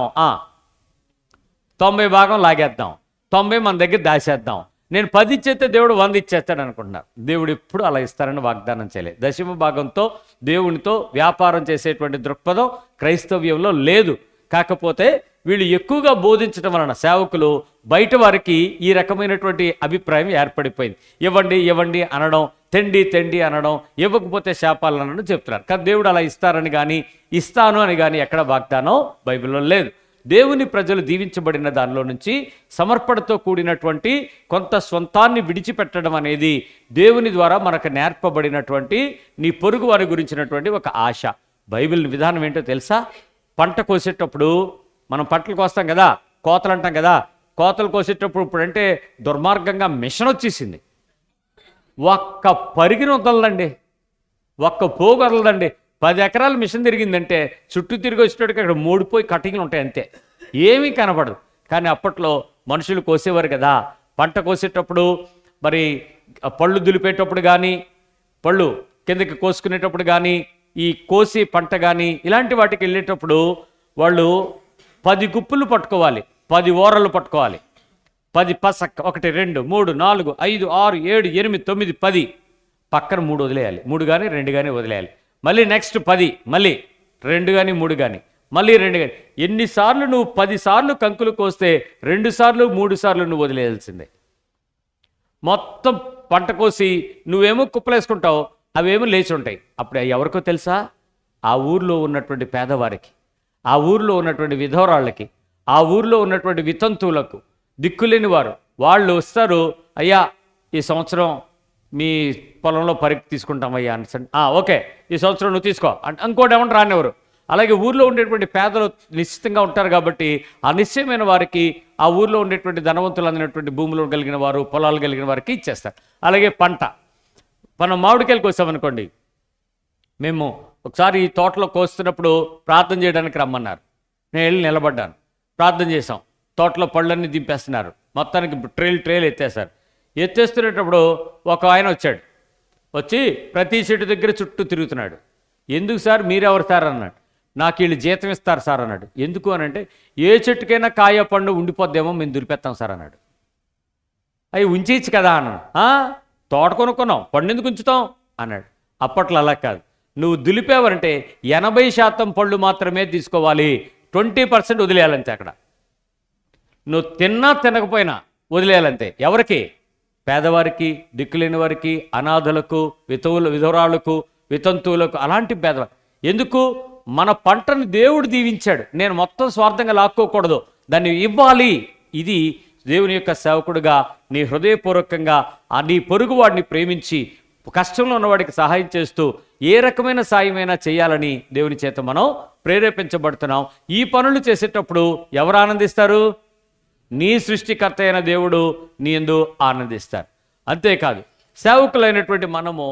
90 భాగం లాగేద్దాం, 90 మన దగ్గర దాచేద్దాం, నేను 10 ఇచ్చేస్తే దేవుడు 100 ఇచ్చేస్తాడు అనుకుంటున్నారు. దేవుడు ఎప్పుడు అలా ఇస్తారని వాగ్దానం చేయలేదు. దశమ భాగంతో దేవునితో వ్యాపారం చేసేటువంటి దృక్పథం క్రైస్తవ్యంలో లేదు. కాకపోతే వీళ్ళు ఎక్కువగా బోధించడం వలన సేవకులు బయట వారికి ఈ రకమైనటువంటి అభిప్రాయం ఏర్పడిపోయింది. ఇవ్వండి ఇవ్వండి అనడం, తెండి తెండి అనడం, ఇవ్వకపోతే శాపాలను అనడం చెప్తున్నారు. కానీ దేవుడు అలా ఇస్తారని కానీ ఇస్తాను అని కానీ ఎక్కడ వాగ్దానం బైబిల్లో లేదు. దేవుని ప్రజలు దీవించబడిన దానిలో నుంచి సమర్పణతో కూడినటువంటి కొంత స్వంతాన్ని విడిచిపెట్టడం అనేది దేవుని ద్వారా మనకు నేర్పబడినటువంటి నీ పొరుగు వారి గురించినటువంటి ఒక ఆశ. బైబిల్ విధానం ఏంటో తెలుసా? పంట కోసేటప్పుడు మనం పంటలు కోస్తాం కదా, కోతలు అంటాం కదా, కోతలు కోసేటప్పుడు ఇప్పుడంటే దుర్మార్గంగా మిషన్ వచ్చేసింది. ఒక్క పరిగిన వదలదండి, ఒక్క పోగు వదలదండి. 10 ఎకరాల మిషన్ తిరిగిందంటే చుట్టూ తిరిగి వచ్చేటట్టుగా అక్కడ మూడిపోయి కటింగ్లు ఉంటాయి అంతే, ఏమీ కనపడదు. కానీ అప్పట్లో మనుషులు కోసేవారు కదా. పంట కోసేటప్పుడు మరి పళ్ళు దులిపేటప్పుడు కానీ, పళ్ళు కిందకి కోసుకునేటప్పుడు కానీ, ఈ కోసి పంట కానీ ఇలాంటి వాటికి వెళ్ళేటప్పుడు వాళ్ళు 10 గుప్పులు పట్టుకోవాలి, 10 ఓరలు పట్టుకోవాలి, 10 పసక్, 1 2 3 4 5 6 7 8 9 10 పక్కన 3 వదిలేయాలి, 3 కానీ 2 కానీ వదిలేయాలి. మళ్ళీ నెక్స్ట్ 10, మళ్ళీ 2 కానీ 3 కానీ, మళ్ళీ 2 కానీ. ఎన్నిసార్లు నువ్వు 10 సార్లు కంకులు కోస్తే 2 సార్లు 3 సార్లు నువ్వు వదిలేయాల్సిందే. మొత్తం పంట కోసి నువ్వేమో కుప్పలేసుకుంటావు, అవేమో లేచి ఉంటాయి. అప్పుడు ఎవరికో తెలుసా? ఆ ఊర్లో ఉన్నటువంటి పేదవారికి, ఆ ఊర్లో ఉన్నటువంటి విధవరాళ్ళకి, ఆ ఊర్లో ఉన్నటువంటి వితంతువులకు, దిక్కులేని వారు వాళ్ళు వస్తారు. అయ్యా ఈ సంవత్సరం మీ పొలంలో పరికి తీసుకుంటామయ్యా అని, ఓకే ఈ సంవత్సరం నువ్వు తీసుకో అంటే ఇంకోటి ఏమన్నా రానివ్వరు. అలాగే ఊర్లో ఉండేటువంటి పేదలు నిశ్చితంగా ఉంటారు కాబట్టి ఆ నిశ్చయమైన వారికి, ఆ ఊర్లో ఉండేటువంటి ధనవంతులు అందినటువంటి భూములు కలిగిన వారు, పొలాలు కలిగిన వారికి ఇచ్చేస్తారు. అలాగే పంట, మనం మామిడికాయలు కోసామనుకోండి, మేము ఒకసారి ఈ తోటలో కోస్తున్నప్పుడు ప్రార్థన చేయడానికి రమ్మన్నారు. నేను వెళ్ళి నిలబడ్డాను, ప్రార్థన చేసాం. తోటలో పళ్ళన్నీ దింపేస్తున్నారు, మొత్తానికి ట్రేలు ఎత్తేస్తారు. ఎత్తేస్తున్నప్పుడు ఒక ఆయన వచ్చాడు, వచ్చి ప్రతి చెట్టు దగ్గర చుట్టూ తిరుగుతున్నాడు. ఎందుకు సార్, మీరెవరు సార్ అన్నాడు. నాకు వీళ్ళు జీతం ఇస్తారు సార్ అన్నాడు. ఎందుకు అని అంటే ఏ చెట్టుకైనా కాయ పండు ఉండిపోద్దేమో మేము దులిపేస్తాం సార్ అన్నాడు. అవి ఉంచేయచ్చు కదా అన్నాడు. తోట కొనుక్కున్నాం, పండు ఎందుకు ఉంచుతాం అన్నాడు. అప్పట్లో అలా కాదు, నువ్వు దులిపేవారంటే 80% పళ్ళు మాత్రమే తీసుకోవాలి, 20% వదిలేయాలంతే. అక్కడ నువ్వు తిన్నా తినకపోయినా వదిలేయాలంతే. ఎవరికి? పేదవారికి, దిక్కులేని వారికి, అనాథులకు, విధవరాళ్లకు, వితంతువులకు, అలాంటి పేదవారు. ఎందుకు? మన పంటను దేవుడు దీవించాడు, నేను మొత్తం స్వార్థంగా లాక్కోకూడదు, దాన్ని ఇవ్వాలి. ఇది దేవుని యొక్క సేవకుడుగా నీ హృదయపూర్వకంగా నీ పొరుగువాడిని ప్రేమించి కష్టంలో ఉన్నవాడికి సహాయం చేస్తూ ఏ రకమైన సాయమైనా చేయాలని దేవుని చేత మనం ప్రేరేపించబడుతున్నాం. ఈ పనులు చేసేటప్పుడు ఎవరు ఆనందిస్తారు? నీ సృష్టికర్త అయిన దేవుడు నీ యందు ఆనందిస్తారు. అంతేకాదు, సేవకులైనటువంటి మనము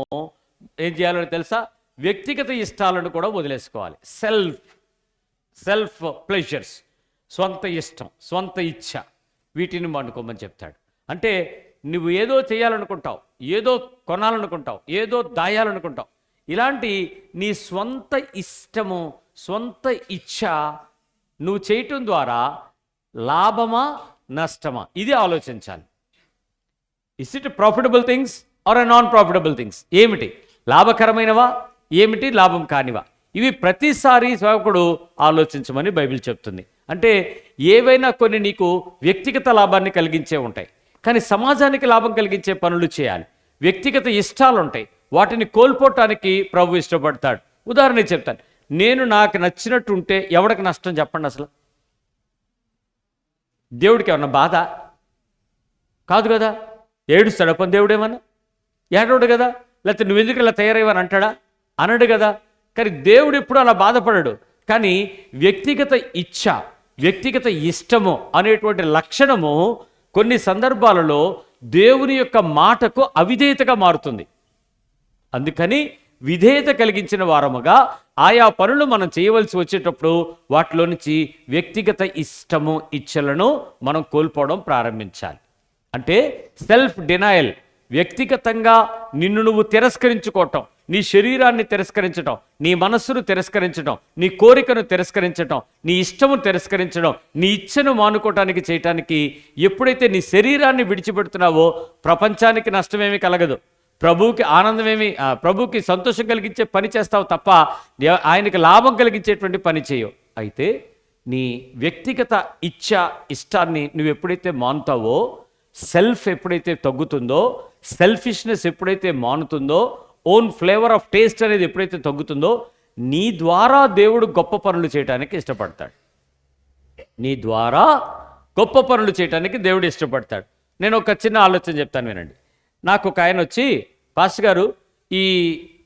ఏం చేయాలో తెలుసా? వ్యక్తిగత ఇష్టాలను కూడా వదిలేసుకోవాలి. సెల్ఫ్ ప్లెజర్స్, స్వంత ఇష్టం, స్వంత ఇచ్ఛ, వీటిని వండుకోమని చెప్తాడు. అంటే నువ్వు ఏదో చేయాలనుకుంటావు, ఏదో కొనాలనుకుంటావు, ఏదో దాయాలనుకుంటావు. ఇలాంటి నీ స్వంత ఇష్టము, స్వంత ఇచ్ఛ నువ్వు చేయటం ద్వారా లాభమా నష్టమా, ఇది ఆలోచించాలి. Is it profitable things or non profitable things? ఏమిటి లాభకరమైనవా, ఏమిటి లాభం కానివా? ఇవి ప్రతిసారి సేవకుడు ఆలోచించమని బైబిల్ చెప్తుంది. అంటే ఏవైనా కొన్ని నీకు వ్యక్తిగత లాభాన్ని కలిగించే ఉంటాయి, కానీ సమాజానికి లాభం కలిగించే పనులు చేయాలి. వ్యక్తిగత ఇష్టాలు ఉంటాయి, వాటిని కోల్పోవటానికి ప్రభు ఇష్టపడతాడు. ఉదాహరణ చెప్తాను, నేను నాకు నచ్చినట్టు ఉంటే ఎవరికి నష్టం చెప్పండి? అసలు దేవుడికి ఏమన్నా బాధ కాదు కదా? ఏడుస్తాడు పని దేవుడు? ఏమన్నా ఏడవడు కదా? లేకపోతే నువ్వు ఎందుకు ఇలా తయారయ్యవని అంటాడా? అనడు కదా. కానీ దేవుడు ఎప్పుడు అలా బాధపడడు. కానీ వ్యక్తిగత ఇచ్ఛ, వ్యక్తిగత ఇష్టము అనేటువంటి లక్షణము కొన్ని సందర్భాలలో దేవుని యొక్క మాటకు అవిధేయతగా మారుతుంది. అందుకని విధేయత కలిగించిన వారముగా ఆయా పనులు మనం చేయవలసి వచ్చేటప్పుడు వాటిలో నుంచి వ్యక్తిగత ఇష్టము ఇచ్చలను మనం కోల్పోవడం ప్రారంభించాలి. అంటే సెల్ఫ్ డినయల్, వ్యక్తిగతంగా నిన్ను నువ్వు తిరస్కరించుకోవటం, నీ శరీరాన్ని తిరస్కరించడం, నీ మనస్సును తిరస్కరించడం, నీ కోరికను తిరస్కరించడం, నీ ఇష్టము తిరస్కరించడం, నీ ఇచ్చను మానుకోవటానికి చేయటానికి ఎప్పుడైతే నీ శరీరాన్ని విడిచిపెడుతున్నావో ప్రపంచానికి నష్టమేమీ కలగదు, ప్రభువుకి ఆనందమేమి, ప్రభువుకి సంతోషం కలిగించే పని చేస్తావు తప్ప ఆయనకి లాభం కలిగించేటువంటి పని చేయవు. అయితే నీ వ్యక్తిగత ఇష్టాన్ని నువ్వు ఎప్పుడైతే మానుతావో, సెల్ఫ్ ఎప్పుడైతే తగ్గుతుందో, సెల్ఫిష్నెస్ ఎప్పుడైతే మానుతుందో, ఓన్ ఫ్లేవర్ ఆఫ్ టేస్ట్ అనేది ఎప్పుడైతే తగ్గుతుందో, నీ ద్వారా దేవుడు గొప్ప పనులు చేయడానికి ఇష్టపడతాడు. నీ ద్వారా గొప్ప పనులు చేయడానికి దేవుడు ఇష్టపడతాడు. నేను ఒక చిన్న ఆలోచన చెప్తాను వినండి. నాకు ఒక ఆయన వచ్చి, పాస్టర్ గారు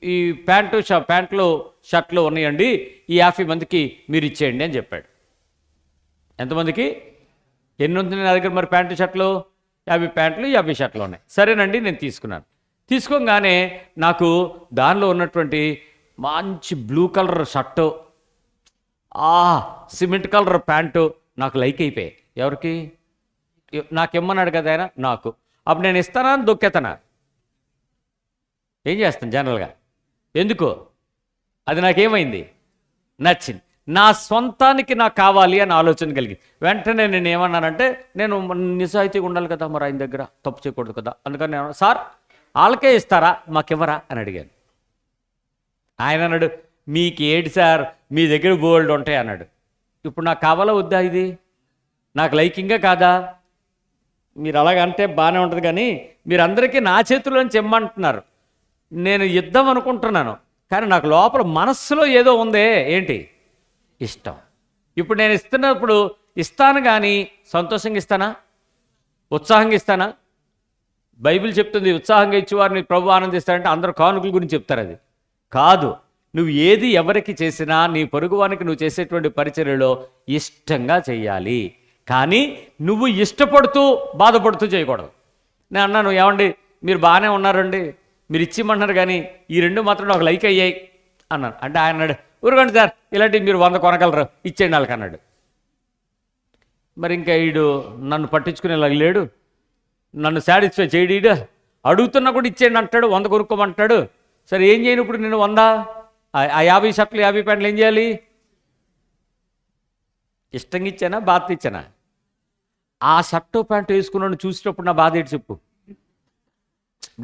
ఈ ప్యాంట్లు షర్ట్లు ఉన్నాయండి, ఈ 50 మందికి మీరు ఇచ్చేయండి అని చెప్పాడు. ఎంతమందికి? ఎన్ని ఉంది నా దగ్గర మరి ప్యాంటు షర్ట్లు? 50 ప్యాంట్లు 50 షర్ట్లు ఉన్నాయి. సరేనండి, నేను తీసుకున్నాను. తీసుకోగానే నాకు దానిలో ఉన్నటువంటి మంచి blue colour shirt, cement colour pant నాకు లైక్ అయిపోయాయి. ఎవరికి? నాకేమన్నాడు కదా ఆయన, నాకు. అప్పుడు నేను ఇస్తానా అని దొక్కేతనా? ఏం చేస్తాను జనరల్గా? ఎందుకు? అది నాకేమైంది? నచ్చింది. నా సొంతానికి నాకు కావాలి అని ఆలోచన కలిగింది. వెంటనే నేను ఏమన్నానంటే, నేను నిజాయితీగా ఉండాలి కదా, మరి ఆయన దగ్గర తప్పు చేయకూడదు కదా, అందుకని నేను, సార్ వాళ్ళకే ఇస్తారా, మాకివ్వరా అని అడిగాను. ఆయన అన్నాడు, మీకు ఏడు సార్, మీ దగ్గర బోల్డ్ ఉంటాయి అన్నాడు. ఇప్పుడు నాకు కావాలా వద్దా? ఇది నాకు లైకింగా కాదా? మీరు అలాగంటే బాగానే ఉంటుంది, కానీ మీరు అందరికీ నా చేతిలోంచి ఇమ్మంటున్నారు. నేను ఇద్దాం అనుకుంటున్నాను, కానీ నాకు లోపల మనస్సులో ఏదో ఉందే. ఏంటి? ఇష్టం. ఇప్పుడు నేను ఇస్తున్నప్పుడు ఇస్తాను, కానీ సంతోషంగా ఇస్తానా? ఉత్సాహంగా ఇస్తానా? బైబిల్ చెప్తుంది, ఉత్సాహంగా ఇచ్చేవారిని ప్రభు ఆనందిస్తాడంటే అందరూ కానుకల గురించి చెప్తారు. అది కాదు. నువ్వు ఏది ఎవరికి చేసినా నీ పొరుగువానికి నువ్వు చేసేటువంటి పరిచర్యలో ఇష్టంగా చేయాలి, కానీ నువ్వు ఇష్టపడుతూ బాధపడుతూ చేయకూడదు. నేను అన్నాను, ఏమండి మీరు బాగానే ఉన్నారండి, మీరు ఇచ్చిమంటున్నారు, కానీ ఈ 2 మాత్రం నాకు లైక్ అయ్యాయి అన్నాను. అంటే ఆయన అన్నాడు, ఊరుకోండి సార్, ఇలాంటివి మీరు 100 కొనగలరు, ఇచ్చేయండి వాళ్ళకి అన్నాడు. మరి ఇంకా వీడు నన్ను పట్టించుకునేలాగా లేడు, నన్ను సాటిస్ఫై చేయడు, అడుగుతున్నా కూడా ఇచ్చేయండి అంటాడు, 100 కొనుక్కోమంటాడు. సరే ఏం చేయను ఇప్పుడు? నేను 100 ఆ 50 షర్ట్లు 50 ప్యాంట్లు ఏం చేయాలి? ఇష్టంగా ఇచ్చానా, బాధ ఇచ్చానా? ఆ షర్టు ప్యాంటు వేసుకున్నాను చూసినప్పుడు నా బాధ ఏంటి చెప్పు?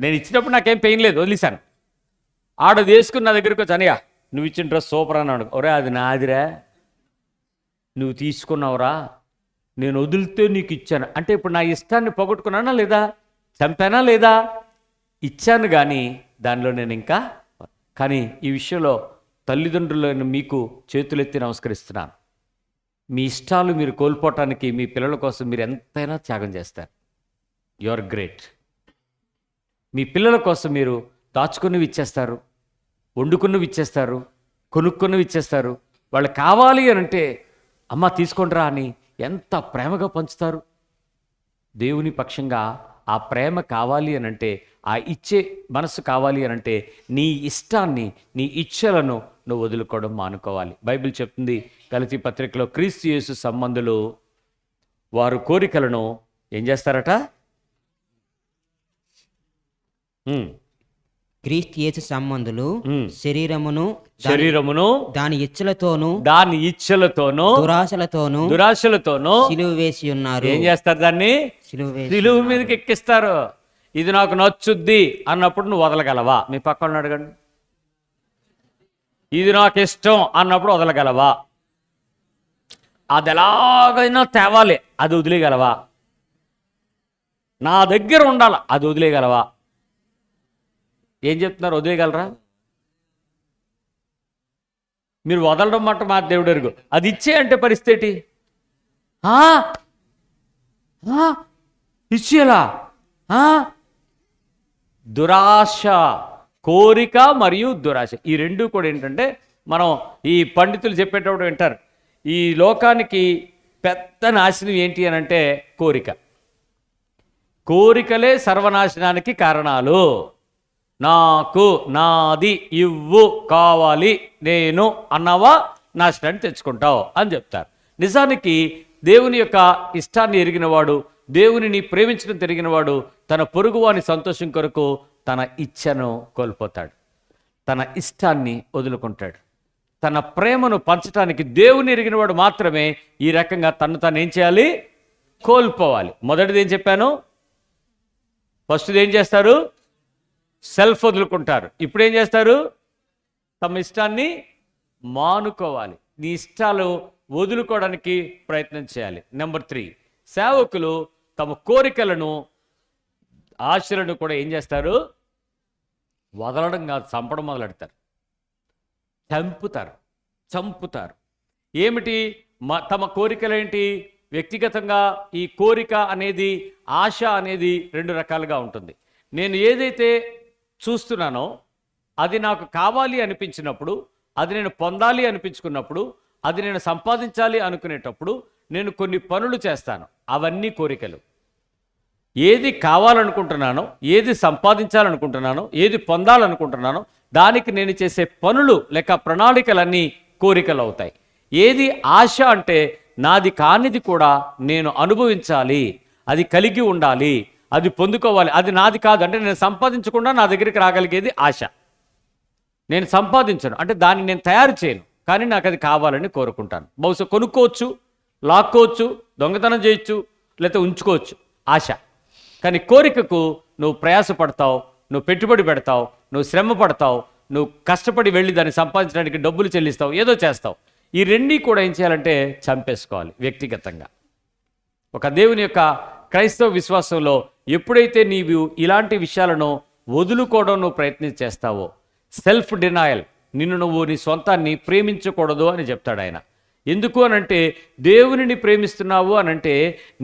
నేను ఇచ్చినప్పుడు నాకేం పెయిన్ లేదు, వదిలేశాను. ఆడది వేసుకుని నా దగ్గరికి వచ్చి, అనయ్య నువ్వు ఇచ్చిన డ్రెస్ సూపర్ అన్నాడు. ఒరే అది నాదిరా, నువ్వు తీసుకున్నావురా, నేను వదిలితే నీకు ఇచ్చాను అంటే ఇప్పుడు నా ఇష్టాన్ని పోగొట్టుకున్నానా లేదా? చంపానా లేదా? ఇచ్చాను, కానీ దానిలో నేను ఇంకా. కానీ ఈ విషయంలో తల్లిదండ్రులను మీకు చేతులెత్తి నమస్కరిస్తున్నాను. మీ ఇష్టాలు మీరు కోల్పోవటానికి మీ పిల్లల కోసం మీరు ఎంతైనా త్యాగం చేస్తారు. You are great. మీ పిల్లల కోసం మీరు దాచుకున్నవి ఇచ్చేస్తారు, వండుకున్నవి ఇచ్చేస్తారు, కొనుక్కున్నవి ఇచ్చేస్తారు. వాళ్ళు కావాలి అని అంటే అమ్మ తీసుకొనిరా అని ఎంత ప్రేమగా పంచుతారు. దేవుని పక్షంగా ఆ ప్రేమ కావాలి అని అంటే, ఆ ఇచ్చే మనసు కావాలి అని అంటే నీ ఇష్టాన్ని, నీ ఇచ్చలను నువ్వు వదులుకోవడం మానుకోవాలి. బైబిల్ చెప్తుంది గలతీ పత్రికలో, క్రీస్తు యేసు సంబంధులు వారు కోరికలను ఏం చేస్తారట? క్రీస్తు యేసు సంబంధులు శరీరమును దాని ఇచ్చలతోనూ దురాశలతోనూ సిలువ వేసి ఉన్నారు. ఏం చేస్తారు? దాన్ని సిలువ మీదకి ఎక్కిస్తారు. ఇది నాకు నచ్చుద్ది అన్నప్పుడు నువ్వు వదలగలవా? మీ పక్కన అడగండి. ఇది నాకు ఇష్టం అన్నప్పుడు వదలగలవా? అది ఎలాగైనా తేవాలి, అది వదిలేయగలవా? నా దగ్గర ఉండాలి, అది వదిలేయగలవా? ఏం చెప్తున్నారు? వదిలేయగలరా? మీరు వదలడం మాట మా దేవుడు ఎరుగు. అది ఇచ్చే అంటే పరిస్థితి ఇచ్చేలా. దురాశ, కోరిక మరియు దురాశ, ఈ రెండు కూడా ఏంటంటే, మనం ఈ పండితులు చెప్పేటప్పుడు వింటారు, ఈ లోకానికి పెద్ద నాశనం ఏంటి అని అంటే కోరికలే సర్వనాశనానికి కారణాలు. నాకు నాది ఇవ్వు కావాలి నేను అన్నావా నా ఇష్టాన్ని తెచ్చుకుంటావు అని చెప్తారు. నిజానికి దేవుని యొక్క ఇష్టాన్ని ఎరిగినవాడు, దేవునిని ప్రేమించడం తెలిగినవాడు తన పొరుగువాని సంతోషం కొరకు తన ఇచ్ఛను కోల్పోతాడు, తన ఇష్టాన్ని వదులుకుంటాడు. తన ప్రేమను పంచడానికి దేవుని ఎరిగినవాడు మాత్రమే ఈ రకంగా తను ఏం చేయాలి? కోల్పోవాలి. మొదటిది ఏం చెప్పాను? ఫస్ట్ది ఏం చేస్తారు? సెల్ఫ్ వదులుకుంటారు. ఇప్పుడు ఏం చేస్తారు? తమ ఇష్టాన్ని మానుకోవాలి. నీ ఇష్టాలు వదులుకోవడానికి ప్రయత్నం చేయాలి. నెంబర్ 3, సేవకులు తమ కోరికలను ఆశలను కూడా ఏం చేస్తారు? వదలడం కాదు, చంపడం మొదలెడతారు, చంపుతారు. ఏమిటి తమ కోరికలేంటి? వ్యక్తిగతంగా ఈ కోరిక అనేది, ఆశ అనేది 2 రకాలుగా ఉంటుంది. నేను ఏదైతే చూస్తున్నానో అది నాకు కావాలి అనిపించినప్పుడు, అది నేను పొందాలి అనిపించుకున్నప్పుడు, అది నేను సంపాదించాలి అనుకునేటప్పుడు నేను కొన్ని పనులు చేస్తాను. అవన్నీ కోరికలు. ఏది కావాలనుకుంటున్నానో, ఏది సంపాదించాలనుకుంటున్నానో, ఏది పొందాలనుకుంటున్నానో దానికి నేను చేసే పనులు లేక ప్రణాళికలన్నీ కోరికలు అవుతాయి. ఏది ఆశ అంటే నాది కానిది కూడా నేను అనుభవించాలి, అది కలిగి ఉండాలి, అది పొందుకోవాలి. అది నాది కాదు అంటే నేను సంపాదించకుండా నా దగ్గరికి రాగలిగేది ఆశ. నేను సంపాదించను అంటే దాన్ని నేను తయారు చేయను, కానీ నాకు అది కావాలని కోరుకుంటాను. బహుశా కొనుక్కోవచ్చు, లాక్కోవచ్చు, దొంగతనం చేయొచ్చు, లేకపోతే ఉంచుకోవచ్చు ఆశ. కానీ కోరికకు నువ్వు ప్రయాసపడతావు, నువ్వు పెట్టుబడి పెడతావు, నువ్వు శ్రమ పడతావు, నువ్వు కష్టపడి వెళ్ళి దాన్ని సంపాదించడానికి డబ్బులు చెల్లిస్తావు, ఏదో చేస్తావు. ఈ రెండీ కూడా ఏం చేయాలంటే చంపేసుకోవాలి వ్యక్తిగతంగా. ఒక దేవుని యొక్క క్రైస్తవ విశ్వాసంలో ఎప్పుడైతే నీవు ఇలాంటి విషయాలను వదులుకోవడం నువ్వు ప్రయత్నం చేస్తావో, సెల్ఫ్ డినాయల్, నిన్ను నువ్వు నీ సొంతాన్ని ప్రేమించకూడదు అని చెప్తాడు ఆయన. ఎందుకు అనంటే దేవునిని ప్రేమిస్తున్నావు అనంటే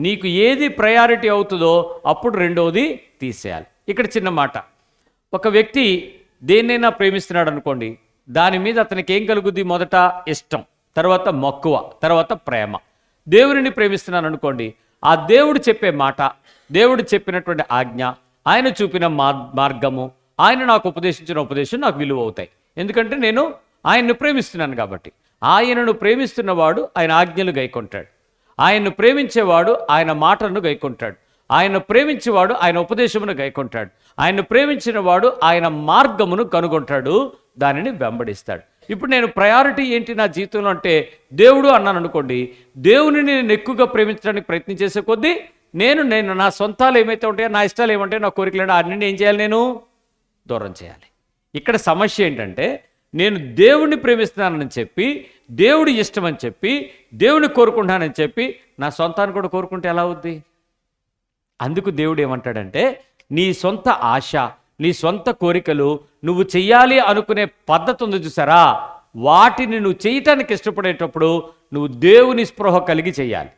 నీకు ఏది ప్రయారిటీ అవుతుందో అప్పుడు రెండవది తీసేయాలి. ఇక్కడ చిన్న మాట, ఒక వ్యక్తి దేన్నైనా ప్రేమిస్తున్నాడు అనుకోండి, దాని మీద అతనికి ఏం కలుగుద్ది? మొదట ఇష్టం, తర్వాత మక్కువ, తర్వాత ప్రేమ. దేవునిని ప్రేమిస్తున్నాను అనుకోండి, ఆ దేవుడు చెప్పే మాట, దేవుడు చెప్పినటువంటి ఆజ్ఞ, ఆయన చూపిన మార్గము, ఆయన నాకు ఉపదేశించిన ఉపదేశం నాకు విలువ అవుతాయి. ఎందుకంటే నేను ఆయన్ను ప్రేమిస్తున్నాను కాబట్టి. ఆయనను ప్రేమిస్తున్నవాడు ఆయన ఆజ్ఞలు గైకొంటాడు, ఆయన్ను ప్రేమించేవాడు ఆయన మాటలను గైకొంటాడు, ఆయన ప్రేమించేవాడు ఆయన ఉపదేశమును గైకొంటాడు, ఆయన్ను ప్రేమించిన వాడు ఆయన మార్గమును కనుగొంటాడు, దానిని వెంబడిస్తాడు. ఇప్పుడు నేను ప్రయారిటీ ఏంటి నా జీవితంలో అంటే దేవుడు అన్నాను అనుకోండి, దేవుని నేను ఎక్కువగా ప్రేమించడానికి ప్రయత్నం చేసే కొద్దీ నేను నా సొంతాలు ఏమైతే ఉంటాయో, నా ఇష్టాలు ఏమంటాయో, నా కోరికలు అన్నీ ఏం చేయాలి? నేను దూరం చేయాలి. ఇక్కడ సమస్య ఏంటంటే నేను దేవుణ్ణి ప్రేమిస్తున్నానని చెప్పి, దేవుడి ఇష్టం అని చెప్పి, దేవుని కోరుకుంటానని చెప్పి నా సొంతాన్ని కూడా కోరుకుంటే ఎలా అవుద్ది? అందుకు దేవుడు ఏమంటాడంటే నీ సొంత ఆశ, నీ సొంత కోరికలు నువ్వు చెయ్యాలి అనుకునే పద్ధతి ఉంది చూసారా, వాటిని నువ్వు చేయటానికి ఇష్టపడేటప్పుడు నువ్వు దేవుని స్పృహ కలిగి చెయ్యాలి,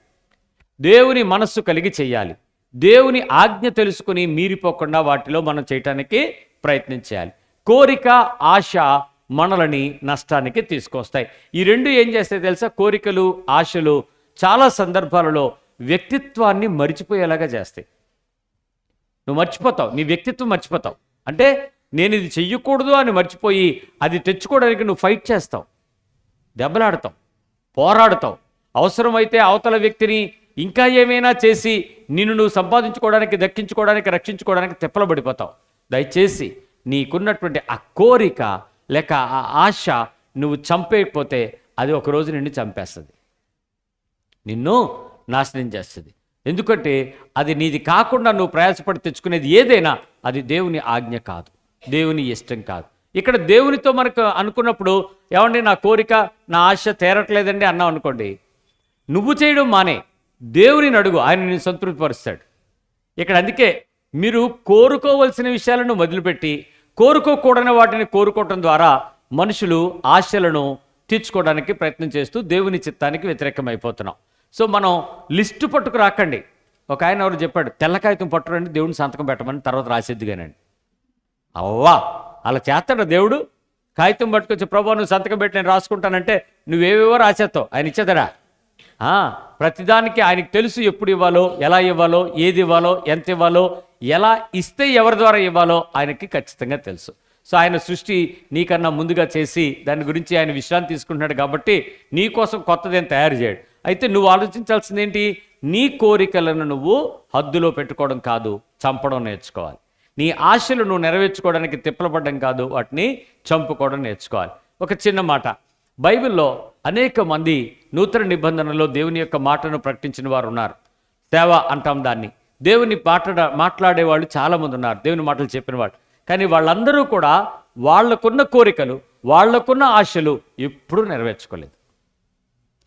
దేవుని మనస్సు కలిగి చెయ్యాలి, దేవుని ఆజ్ఞ తెలుసుకుని మీరిపోకుండా వాటిలో మనం చేయటానికి ప్రయత్నం చేయాలి. కోరిక, ఆశ మనలని నష్టానికి తీసుకొస్తాయి. ఈ రెండు ఏం చేస్తాయి తెలుసా? కోరికలు, ఆశలు చాలా సందర్భాలలో వ్యక్తిత్వాన్ని మర్చిపోయేలాగా చేస్తాయి. నువ్వు మర్చిపోతావు, నీ వ్యక్తిత్వం మర్చిపోతావు. అంటే నేను ఇది చెయ్యకూడదు అని మర్చిపోయి అది తెచ్చుకోవడానికి నువ్వు ఫైట్ చేస్తావు, దెబ్బలాడతావు, పోరాడతావు. అవసరమైతే అవతల వ్యక్తిని ఇంకా ఏమైనా చేసి నిన్ను నువ్వు సంపాదించుకోవడానికి, దక్కించుకోవడానికి, రక్షించుకోవడానికి తెప్పలబడిపోతావు. దయచేసి నీకున్నటువంటి ఆ కోరిక లేక ఆ ఆశ నువ్వు చంపేయకపోతే అది ఒకరోజు నిన్ను చంపేస్తుంది, నిన్ను నాశనం చేస్తుంది. ఎందుకంటే అది నీది కాకుండా నువ్వు ప్రయాసపడి తెచ్చుకునేది ఏదైనా అది దేవుని ఆజ్ఞ కాదు, దేవుని ఇష్టం కాదు. ఇక్కడ దేవునితో మనకు అనుకున్నప్పుడు ఏమండి నా కోరిక, నా ఆశ తీరట్లేదండి అన్నావు అనుకోండి, నువ్వు చేయడం మానే, దేవునిని అడుగు, ఆయన నిన్ను సంతృప్తిపరుస్తాడు. ఇక్కడ అందుకే మీరు కోరుకోవలసిన విషయాలను వదిలిపెట్టి కోరుకోకూడని వాటిని కోరుకోవటం ద్వారా మనుషులు ఆశలను తీర్చుకోవడానికి ప్రయత్నం చేస్తూ దేవుని చిత్తానికి వ్యతిరేకమైపోతున్నాం. సో మనం లిస్టు పట్టుకు రాకండి. ఒక ఆయన ఎవరు చెప్పాడు, తెల్ల కాగితం పట్టురండి దేవుడిని సంతకం పెట్టమని, తర్వాత రాసేద్దిగానండి. అవ్వా అలా చేస్తాడు దేవుడు? కాగితం పట్టుకొచ్చి ప్రభు నువ్వు సంతకం పెట్టి నేను రాసుకుంటానంటే నువ్వేవేవో రాసేస్తావు, ఆయన ఇచ్చేదరా? ప్రతిదానికి ఆయనకి తెలుసు ఎప్పుడు ఇవ్వాలో, ఎలా ఇవ్వాలో, ఏది ఇవ్వాలో, ఎంత ఇవ్వాలో, ఎలా ఇస్తే ఎవరి ద్వారా ఇవ్వాలో ఆయనకి ఖచ్చితంగా తెలుసు. సో ఆయన సృష్టి నీకన్నా ముందుగా చేసి దాని గురించి ఆయన విశ్రాంతి తీసుకుంటున్నాడు కాబట్టి నీ కోసం కొత్తదేం తయారు చేయడు. అయితే నువ్వు ఆలోచించాల్సింది ఏంటి? నీ కోరికలను నువ్వు హద్దులో పెట్టుకోవడం కాదు, చంపడం నేర్చుకోవాలి. నీ ఆశలు నువ్వు నెరవేర్చుకోవడానికి తిప్పలపడడం కాదు, వాటిని చంపుకోవడం నేర్చుకోవాలి. ఒక చిన్న మాట, బైబిల్లో అనేక మంది నూతన నిబంధనలో దేవుని యొక్క మాటను ప్రకటించిన వారు ఉన్నారు. సేవ అంటాం దాన్ని. దేవుని మాట్లాడేవాళ్ళు చాలామంది ఉన్నారు, దేవుని మాటలు చెప్పిన వాళ్ళు. కానీ వాళ్ళందరూ కూడా వాళ్ళకున్న కోరికలు, వాళ్ళకున్న ఆశలు ఎప్పుడూ నెరవేర్చుకోలేదు,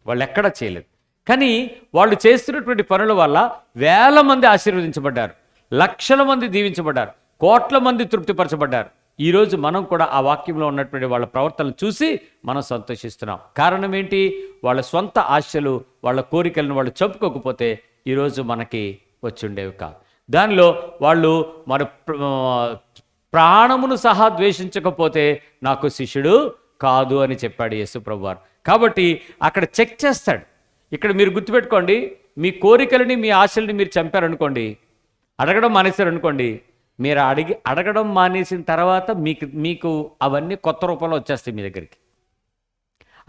వాళ్ళు ఎక్కడా చేయలేదు. కానీ వాళ్ళు చేస్తున్నటువంటి పనుల వల్ల వేల మంది ఆశీర్వదించబడ్డారు, లక్షల మంది దీవించబడ్డారు, కోట్ల మంది తృప్తిపరచబడ్డారు. ఈరోజు మనం కూడా ఆ వాక్యంలో ఉన్నటువంటి వాళ్ళ ప్రవర్తనలు చూసి మనం సంతోషిస్తున్నాం. కారణం ఏంటి? వాళ్ళ సొంత ఆశలు, వాళ్ళ కోరికలను వాళ్ళు చంపుకోకపోతే ఈరోజు మనకి వచ్చి ఉండేవి కాదు. దానిలో వాళ్ళు మన ప్రాణమును సహా ద్వేషించకపోతే నాకు శిష్యుడు కాదు అని చెప్పాడు యేసు ప్రభువారు. కాబట్టి అక్కడ చెక్ చేస్తాడు. ఇక్కడ మీరు గుర్తుపెట్టుకోండి, మీ కోరికలని మీ ఆశల్ని మీరు చంపారనుకోండి, అడగడం మానేశారనుకోండి, మీరు అడగడం మానేసిన తర్వాత మీకు అవన్నీ కొత్త రూపంలో వచ్చేస్తాయి మీ దగ్గరికి.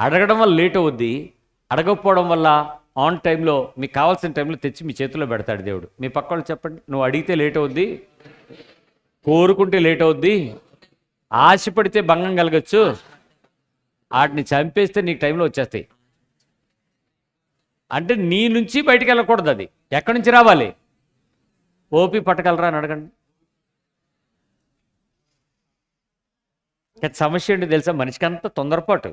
అడగడం వల్ల లేట్ అవుద్ది, అడగకపోవడం వల్ల ఆన్ టైంలో మీకు కావాల్సిన టైంలో తెచ్చి మీ చేతిలో పెడతాడు దేవుడు. మీ పక్క వాళ్ళు చెప్పండి, నువ్వు అడిగితే లేట్ అవుద్ది, కోరుకుంటే లేట్ అవుద్ది, ఆశపడితే భంగం కలగచ్చు, వాటిని చంపేస్తే నీకు టైంలో వచ్చేస్తాయి. అంటే నీ నుంచి బయటికి వెళ్ళకూడదు, అది ఎక్కడి నుంచి రావాలి? ఓపి పట్టగలరా అని అడగండి. సమస్య ఏంటి తెలుసా? మనిషికి అంత తొందరపాటు.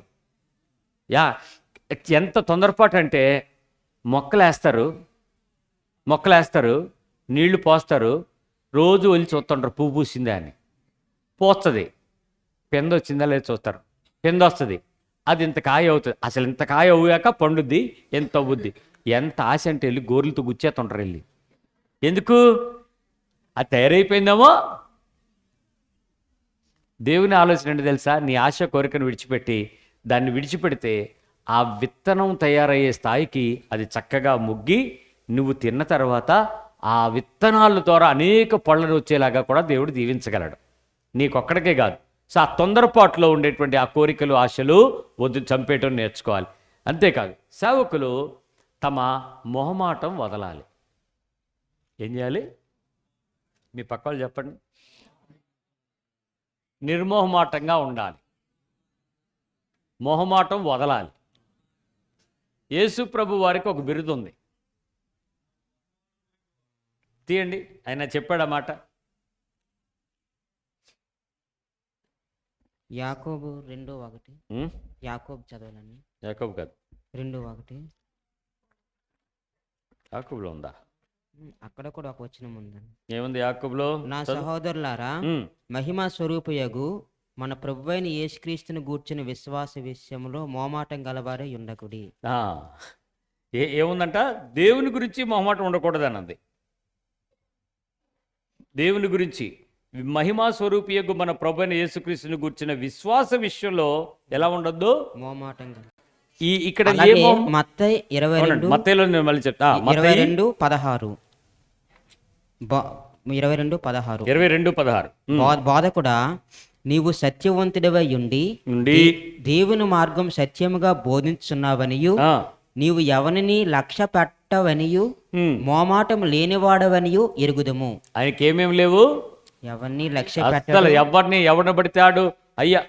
ఎంత తొందరపాటు అంటే మొక్కలేస్తారు, నీళ్లు పోస్తారు, రోజు వెళ్ళి చూస్తుంటారు పువ్వు పూసిందా అని. పోస్తుంది, పెంద వచ్చిందా లేదు చూస్తారు, పెంద వస్తుంది, అది ఇంత కాయ అవుతుంది. అసలు ఇంత కాయ అవ్వాక పండుద్ది, ఎంత అవ్వుద్ది. ఎంత ఆశ అంటే వెళ్ళి గోర్లతో గుచ్చేస్తుంటారు వెళ్ళి. ఎందుకు? అది తయారైపోయిందేమో. దేవుని ఆలోచన ఏంటి తెలుసా? నీ ఆశ కోరికను విడిచిపెట్టి దాన్ని విడిచిపెడితే ఆ విత్తనం తయారయ్యే స్థాయికి అది చక్కగా ముగ్గి నువ్వు తిన్న తర్వాత ఆ విత్తనాల ద్వారా అనేక పళ్ళను వచ్చేలాగా కూడా దేవుడు దీవించగలడు, నీకొక్కడికే కాదు. సో ఆ తొందరపాటులో ఉండేటువంటి ఆ కోరికలు, ఆశలు వద్దు, చంపేయటం నేర్చుకోవాలి. అంతేకాదు, సేవకులు తమ మొహమాటం వదలాలి. ఏం చేయాలి? మీ పక్క వాళ్ళు చెప్పండి. నిర్మోహమాటంగా ఉండాలి, మొహమాటం వదలాలి. యేసు ప్రభు వారికి ఒక బిరుదు ఉంది, తీయండి. ఆయన చెప్పాడన్నమాట. యాకోబు 2:1. యాకోబు చదవాలని. యాకోబు కాదు, 2:1. యాకోబులో ఉందా? అక్కడ కూడా ఒక వచనం ఉందండి. ఏముంది యాకోబులో? నా సహోదరులారా, మహిమా స్వరూపయగు మన ప్రభువైన యేసుక్రీస్తుని గూర్చిన విశ్వాస విషయంలో మోమాటం గలవారే ఉండకుడి. ఏముందంట? దేవుని గురించి మొహమాటం ఉండకూడదు అన్నది. దేవుని గురించి మహిమా స్వరూపియగు మన ప్రభువైన యేసుక్రీస్తుని గూర్చిన విశ్వాస విషయంలో ఎలా ఉండొద్దు? మోమాటం. ఇక్కడ మత్తయి 22:16 బోధకుడా, నీవు సత్యవంతుడివై ఉండి దేవుని మార్గం సత్యముగా బోధించున్నావనియు, నీవు ఎవరిని లక్ష్య పెట్టవనియు, మోమాటం లేనివాడవనియు ఎరుగుదము. ఆయనకి ఏమేమి లేవు, ఎవరిని లక్ష్య పెట్టాలి, ఎవరిని పడితాడు. అయ్యా,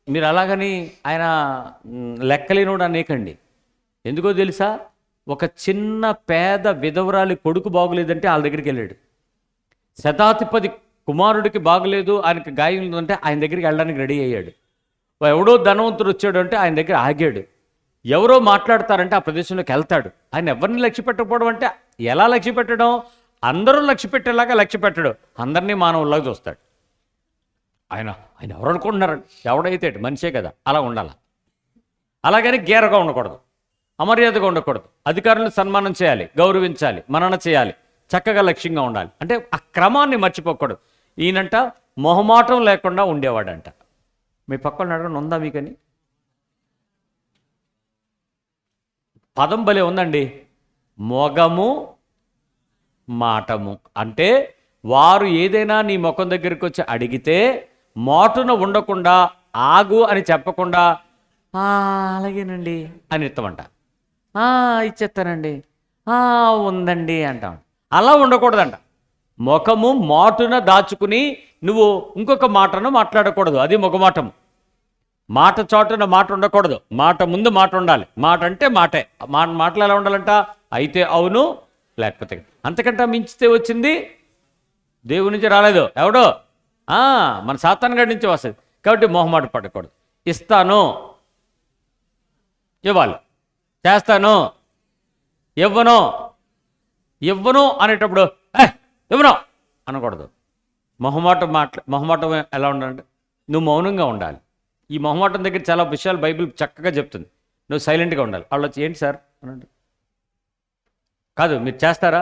మీరు అలాగని ఆయన లెక్కలేనోడు అనేకండి. ఎందుకో తెలుసా? ఒక చిన్న పేద విధవరాలి కొడుకు బాగులేదంటే వాళ్ళ దగ్గరికి వెళ్ళాడు. శతాధిపతి కుమారుడికి బాగలేదు, ఆయనకి గాయం ఉందంటే ఆయన దగ్గరికి వెళ్ళడానికి రెడీ అయ్యాడు. ఎవడో ధనవంతుడు వచ్చాడు అంటే ఆయన దగ్గర ఆగాడు. ఎవరో మాట్లాడతారంటే ఆ ప్రదేశంలోకి వెళ్తాడు. ఆయన ఎవరిని లక్ష్య పెట్టకపోవడం అంటే ఎలా లక్ష్య పెట్టడం? అందరూ లక్ష్య పెట్టేలాగా లక్ష్య పెట్టడు, అందరినీ మానవుల్లాగా చూస్తాడు. ఆయన ఎవరు అనుకుంటున్నారు? ఎవడైతే మనిషే కదా, అలా ఉండాలి. అలాగని గేరగా ఉండకూడదు, అమర్యాదగా ఉండకూడదు. అధికారులను సన్మానం చేయాలి, గౌరవించాలి, మనన చేయాలి, చక్కగా లక్ష్యంగా ఉండాలి. అంటే ఆ క్రమాన్ని మర్చిపోకూడదు. ఈయనంట మొహమాటం లేకుండా ఉండేవాడంట. మీ పక్కన అడగండి, ఉందా మీకని? పదం భలే ఉందండి. మొగము మాటము అంటే వారు ఏదైనా నీ ముఖం దగ్గరికి వచ్చి అడిగితే మోటున ఉండకుండా ఆగు అని చెప్పకుండా అలాగేనండి అని ఇస్తామంట. ఇచ్చేస్తానండి, ఉందండి అంటాం. అలా ఉండకూడదంట. ముఖము మాటున దాచుకుని నువ్వు ఇంకొక మాటను మాట్లాడకూడదు. అది మొగమాటము. మాట చాటున మాట ఉండకూడదు. మాట ముందు మాట ఉండాలి. మాట అంటే మాటే. మాటలు ఎలా ఉండాలంట? అయితే అవును, లేకపోతే అంతకంటే మించితే వచ్చింది దేవుడి నుంచి రాలేదు. ఎవడో మన సాతాను గడి నుంచి వస్తుంది. కాబట్టి మొహమాట పడకూడదు. ఇస్తాను, ఇవ్వాలి, చేస్తాను, ఇవ్వను అనేటప్పుడు ఇవ్వను అనకూడదు. మొహమాటం ఎలా ఉండాలంటే నువ్వు మౌనంగా ఉండాలి. ఈ మొహమాటం దగ్గర చాలా విషయాలు బైబిల్ చక్కగా చెప్తుంది. నువ్వు సైలెంట్గా ఉండాలి. వాళ్ళు వచ్చి ఏంటి సార్ అనండి, కాదు మీరు చేస్తారా,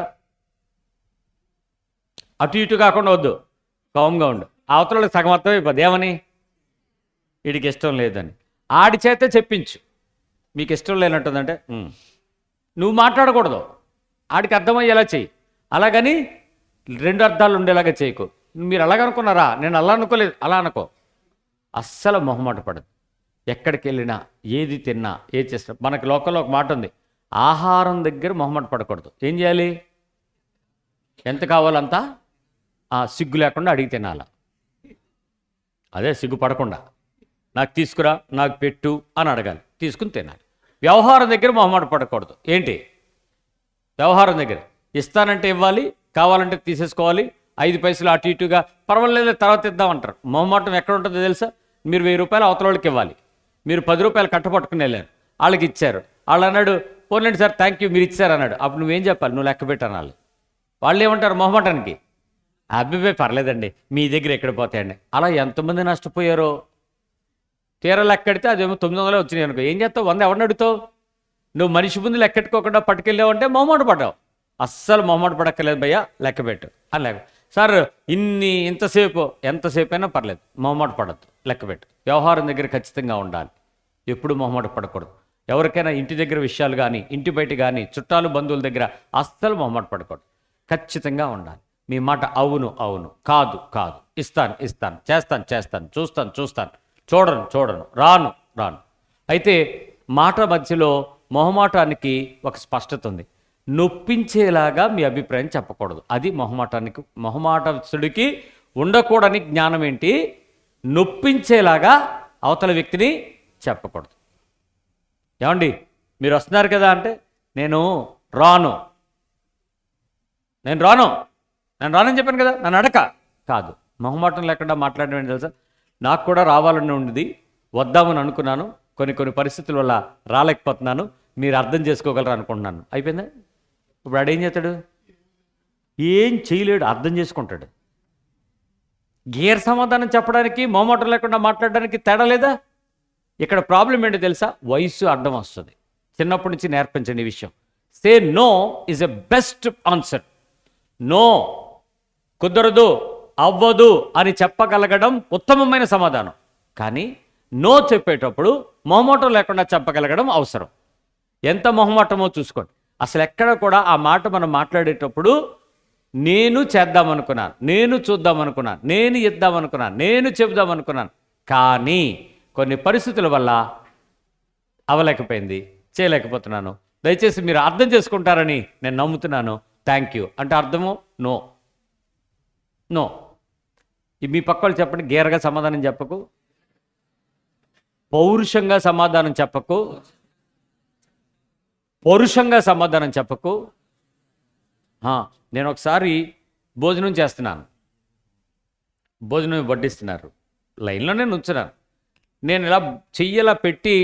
అటు ఇటు కాకుండా వద్దు, కామ్గా ఉండు. అవతల సగం అర్థమైపోద్ది. ఏమని? వీడికి ఇష్టం లేదని. ఆడి చేతే చెప్పించు. మీకు ఇష్టం లేనట్టుందంటే నువ్వు మాట్లాడకూడదు. ఆడికి అర్థమయ్యేలా చెయ్యి. అలాగని రెండు అర్థాలు ఉండేలాగా చేయకు. మీరు అలాగనుకున్నారా, నేను అలా అనుకోలేదు, అలా అనుకో. అస్సలు మొహమాట పడదు. ఎక్కడికి వెళ్ళినా, ఏది తిన్నా, ఏది చేసినా, మనకి లోకల్లో ఒక మాట ఉంది, ఆహారం దగ్గర మొహమాట పడకూడదు. ఏం చేయాలి? ఎంత కావాలంతా సిగ్గు లేకుండా అడిగి తినాలా. అదే సిగ్గు పడకుండా నాకు తీసుకురా, నాకు పెట్టు అని అడగాలి, తీసుకుని తినాలి. వ్యవహారం దగ్గర మొహమాట పడకూడదు. ఏంటి వ్యవహారం దగ్గర? ఇస్తానంటే ఇవ్వాలి, కావాలంటే తీసేసుకోవాలి. 5 పైసలు అటు ఇటుగా పర్వాలేదు తర్వాత ఇద్దామంటారు. మొహమాటం ఎక్కడ ఉంటుందో తెలుసా? మీరు 1000 రూపాయలు అవతల వాళ్ళకి ఇవ్వాలి. మీరు 10 రూపాయలు కట్టపట్టుకుని వెళ్ళారు, వాళ్ళకి ఇచ్చారు. వాళ్ళు అన్నాడు పోన్లేండి సార్ థ్యాంక్ యూ మీరు ఇచ్చారు అన్నాడు. అప్పుడు నువ్వేం చెప్పాలి? నువ్వు లెక్క పెట్టాలి. వాళ్ళు ఏమంటారు మొహమాటానికి? అబ్బాయి పర్లేదండి, మీ దగ్గర ఎక్కడ పోతాయండి. అలా ఎంతమంది నష్టపోయారో. తీర లెక్కడితే అదేమో 900 వచ్చినాయి అనుకో. ఏం చేస్తావు? 100 ఎవరిని అడుగుతావు? నువ్వు మనిషి ముందు లెక్కెట్టుకోకుండా పట్టుకెళ్ళావంటే మొహమాట పడ్డావు. అస్సలు మొహమాట పడక్కర్లేదు భయ్యా, లెక్క పెట్టు అని లెక్క. సార్ ఎంతసేపు అయినా పర్లేదు, మొహమాట పడద్దు, లెక్క పెట్టు. వ్యవహారం దగ్గర ఖచ్చితంగా ఉండాలి. ఎప్పుడు మొహమాట పడకూడదు. ఎవరికైనా ఇంటి దగ్గర విషయాలు కానీ, ఇంటి బయట కానీ, చుట్టాలు బంధువుల దగ్గర అస్సలు మొహమాట పడకూడదు. ఖచ్చితంగా ఉండాలి. మీ మాట అవును అవును, కాదు కాదు, ఇస్తాను చేస్తాను, చూస్తాను, చూడను, రాను. అయితే మాట మధ్యలో మొహమాటానికి ఒక స్పష్టత ఉంది. నొప్పించేలాగా మీ అభిప్రాయం చెప్పకూడదు. అది మొహమాటస్తుడికి ఉండకూడని జ్ఞానం ఏంటి? నొప్పించేలాగా అవతల వ్యక్తిని చెప్పకూడదు. ఏమండి మీరు వస్తున్నారు కదా అంటే నేను రానని చెప్పాను కదా, నన్ను అడక కాదు. మొహమాటం లేకుండా మాట్లాడడం ఏంటి తెలుసా? నాకు కూడా రావాలని ఉండేది, వద్దామని అనుకున్నాను, కొన్ని పరిస్థితుల వల్ల రాలేకపోతున్నాను, మీరు అర్థం చేసుకోగలరు అనుకుంటున్నాను. అయిపోయిందా? ఇప్పుడు ఆడేం చేస్తాడు? ఏం చేయలేడు, అర్థం చేసుకుంటాడు. గేర్ సమాధానం చెప్పడానికి మొహమాటం లేకుండా మాట్లాడడానికి తేడా లేదా? ఇక్కడ ప్రాబ్లం ఏంటో తెలుసా? వయసు అడ్డం వస్తుంది. చిన్నప్పటి నుంచి నేర్పించండి ఈ విషయం. Say no is a best answer. No, కుదరదు, అవ్వదు అని చెప్పగలగడం ఉత్తమమైన సమాధానం. కానీ నో చెప్పేటప్పుడు మొహమాటం లేకుండా చెప్పగలగడం అవసరం. ఎంత మొహమాటమో చూసుకోండి. అసలు ఎక్కడ కూడా ఆ మాట మనం మాట్లాడేటప్పుడు నేను చేద్దామనుకున్నాను, నేను చూద్దామనుకున్నాను, నేను ఇద్దామనుకున్నాను, నేను చెబుదామనుకున్నాను, కానీ కొన్ని పరిస్థితుల వల్ల అవలేకపోయింది, చేయలేకపోతున్నాను. దయచేసి మీరు అర్థం చేసుకుంటారని నేను నమ్ముతున్నాను. థ్యాంక్ యూ అంటే అర్థము నో. మీ పక్క వాళ్ళు చెప్పండి. గేరగా సమాధానం చెప్పకు, పౌరుషంగా సమాధానం చెప్పకు, నేను ఒకసారి భోజనం చేస్తున్నాను, భోజనం వడ్డిస్తున్నారు, లైన్లోనే నుంచున్నాను. నేను ఇలా చెయ్యలా పెట్టి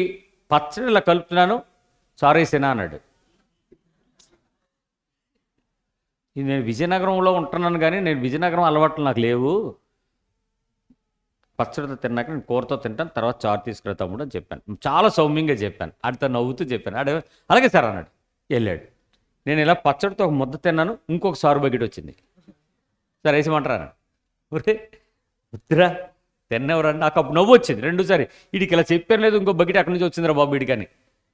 పచ్చడి ఇలా కలుపుతున్నాను. సారీ సినా అన్నాడు. నేను విజయనగరంలో ఉంటున్నాను కానీ నేను విజయనగరం అలవాట్లు నాకు లేవు, పచ్చడితో తిన్నాక నేను కూరతో తింటాను, తర్వాత చారు తీసుకురా తమ్ముడు అని చెప్పాను. చాలా సౌమ్యంగా చెప్పాను. ఆడితో నవ్వుతూ చెప్పాను. అలాగే సార్ అన్నాడు, వెళ్ళాడు. నేను ఇలా పచ్చడితో ఒక ముద్ద తిన్నాను, ఇంకొక సారు బకెట్ వచ్చింది. సార్ వేసేమంటారా? ఒరే వద్దురా తిన్నెవరా? నాకు అప్పుడు నవ్వు వచ్చింది. 2సారి వీడికి ఇలా చెప్పాను లేదు, ఇంకో బకెట్ అక్కడి నుంచి వచ్చిందిరా బాబు వీడికి అని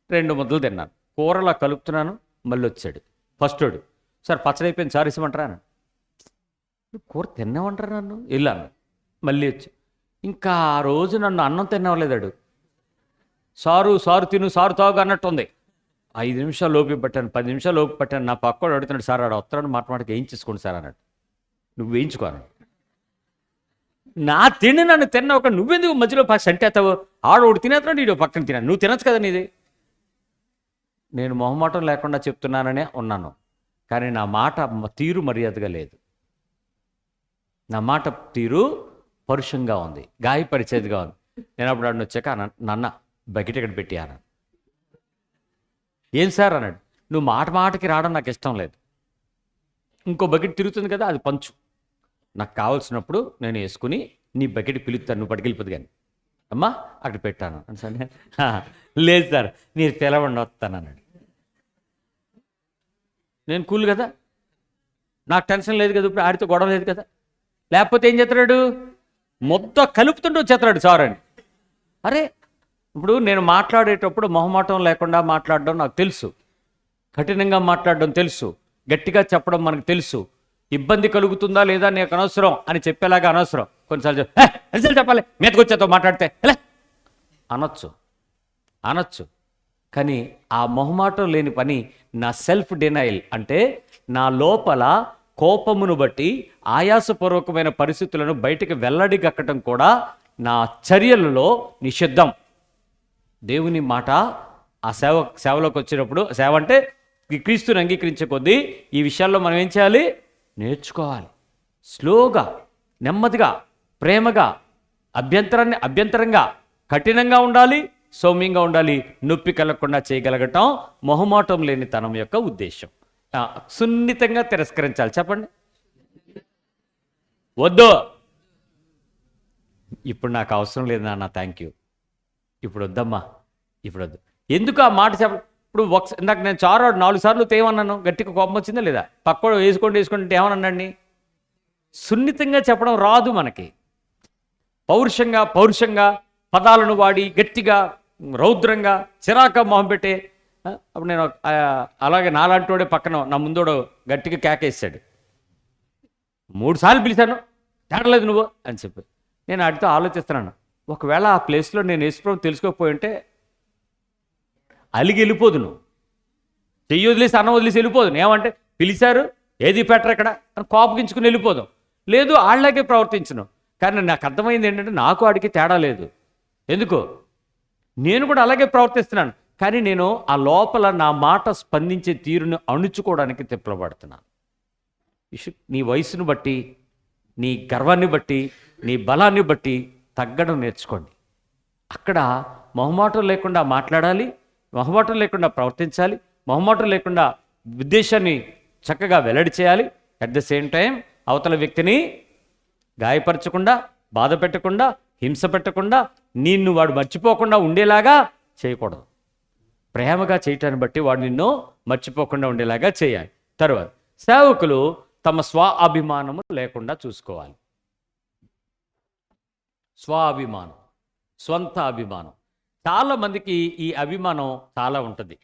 2 ముద్దలు తిన్నాను. కూరలా కలుపుతున్నాను, మళ్ళీ వచ్చాడు ఫస్టోడు. సార్ పచ్చడి అయిపోయింది, సార్ వేసేమంటారా? కూర తిన్నామంటారు నన్ను వెళ్ళాను. మళ్ళీ వచ్చి ఇంకా ఆ రోజు నన్ను అన్నం తినవలేదాడు. సారు సారు తిను సారు తాగు అన్నట్టు ఉంది. 5 నిమిషాలు లోపు పట్టాను, 10 నిమిషాలు లోపు పట్టాను. నా పక్కోడు అడుగుతున్నాడు, సార్ ఆడ వస్తాడు మాటకి వేయించేసుకోండి సార్ అన్నాడు. నువ్వు వేయించుకోను, నా తిండి నన్ను తిన్న ఒక నువ్వెందుకు మధ్యలో సంటేస్తావు? ఆడోడు తినేస్తున్నాడు, ఈడో పక్కన తిన్నాను, నువ్వు తినచ్చు కదా నీది. నేను మొహమాటం లేకుండా చెప్తున్నాననే ఉన్నాను, కానీ నా మాట తీరు మర్యాదగా లేదు. నా మాట తీరు పరుషంగా ఉంది, గాయపరిచేదిగా ఉంది. నేను అప్పుడు ఆడిని వచ్చాక నాన్న బకెట్ ఎక్కడ పెట్టి అన్నాను. ఏం సార్ అన్నాడు. నువ్వు మాటకి రావడం నాకు ఇష్టం లేదు. ఇంకో బకెట్ తిరుగుతుంది కదా, అది పంచు, నాకు కావాల్సినప్పుడు నేను వేసుకుని నీ బకెట్ పిలుస్తాను, నువ్వు పట్టుకెళ్ళిపోదు కానీ అమ్మా అక్కడ పెట్టాను అని సార్. లేదు సార్ మీరు పిలవండి వస్తాను అన్నాడు. నేను కూల్ కదా, నాకు టెన్షన్ లేదు కదా, ఇప్పుడు ఆడితో గొడవ లేదు కదా. లేకపోతే ఏం చేస్తున్నాడు, మొత్తం కలుపుతుంటూ వచ్చేస్తున్నాడు సార్ అని. అరే ఇప్పుడు నేను మాట్లాడేటప్పుడు మొహమాటం లేకుండా మాట్లాడడం నాకు తెలుసు, కఠినంగా మాట్లాడడం తెలుసు, గట్టిగా చెప్పడం మనకు తెలుసు. ఇబ్బంది కలుగుతుందా లేదా నీకు అనవసరం అని చెప్పేలాగా అనవసరం. కొన్నిసార్లు చెప్పాలి మీదకొచ్చేతో మాట్లాడితే అనొచ్చు. కానీ ఆ మొహమాటం లేని పని నా సెల్ఫ్ డినైల్, అంటే నా లోపల కోపమును బట్టి ఆయాసపూర్వకమైన పరిస్థితులను బయటికి వెల్లడిగక్కటం కూడా నా చర్యలలో నిషిద్ధం. దేవుని మాట ఆ సేవలోకి వచ్చినప్పుడు, సేవ అంటే క్రీస్తుని అంగీకరించే కొద్దీ ఈ విషయాల్లో మనం ఏం చేయాలి, నేర్చుకోవాలి. స్లోగా, నెమ్మదిగా, ప్రేమగా, అభ్యంతరంగా, కఠినంగా ఉండాలి, సౌమ్యంగా ఉండాలి. నొప్పి కలగకుండా చేయగలగటం మొహమాటం లేని తనం యొక్క ఉద్దేశం. సున్నితంగా తిరస్కరించాలి. చెప్పండి, వద్దు ఇప్పుడు నాకు అవసరం లేదు నాన్న, థ్యాంక్ యూ, ఇప్పుడు వద్దమ్మా, ఇప్పుడు వద్దు. ఎందుకు ఆ మాట చెప్ప ఇప్పుడు ఇందాక నేను 4 సార్లు ఏమన్నాను, గట్టిగా కోపం వచ్చిందా లేదా? పక్కడు వేసుకోండి అంటే ఏమన్నాండి? సున్నితంగా చెప్పడం రాదు మనకి. పౌరుషంగా పదాలను వాడి గట్టిగా, రౌద్రంగా, చిరాక మొహం పెట్టే. అప్పుడు నేను అలాగే నాలాంటోడే పక్కన నా ముందోడు గట్టిగా కేకేసాడు. 3 సార్లు పిలిచాను, తేడలేదు నువ్వు అని చెప్పి. నేను వాటితో ఆలోచిస్తున్నాను, ఒకవేళ ఆ ప్లేస్లో నేను యేసుప్రభువుని తెలుసుకోకపోయి ఉంటే అలిగి వెళ్ళిపోదు, నువ్వు చెయ్యి వదిలేసి అన్నం వదిలేసి వెళ్ళిపోదు. ఏమంటే పిలిచారు ఏది పెట్టరు ఇక్కడ అని కోపగించుకుని వెళ్ళిపోదాం. లేదు వాళ్ళకే ప్రవర్తించను. కానీ నాకు అర్థమైంది ఏంటంటే నాకు వాడికి తేడా లేదు. ఎందుకో నేను కూడా అలాగే ప్రవర్తిస్తున్నాను, కానీ నేను ఆ లోపల నా మాట స్పందించే తీరును అణుచుకోవడానికి తిప్పలబడుతున్నాను. నీ వయసును బట్టి, నీ గర్వాన్ని బట్టి, నీ బలాన్ని బట్టి తగ్గడం నేర్చుకోండి. అక్కడ మొహమాటం లేకుండా మాట్లాడాలి, మొహమాటం లేకుండా ప్రవర్తించాలి, మొహమాటం లేకుండా ఉద్దేశాన్ని చక్కగా వెల్లడి చేయాలి. అట్ ద సేమ్ టైం అవతల వ్యక్తిని గాయపరచకుండా, బాధ పెట్టకుండా, హింస పెట్టకుండా, నిన్ను వాడు మర్చిపోకుండా ఉండేలాగా చేయకూడదు. ప్రేమగా చేయటాన్ని బట్టి వాడు నిన్ను మర్చిపోకుండా ఉండేలాగా చేయాలి. తర్వాత సేవకులు తమ అభిమానము లేకుండా చూసుకోవాలి. అభిమానం, స్వంత అభిమానం. చాలామందికి ఈ అభిమానం చాలా ఉంటుంది.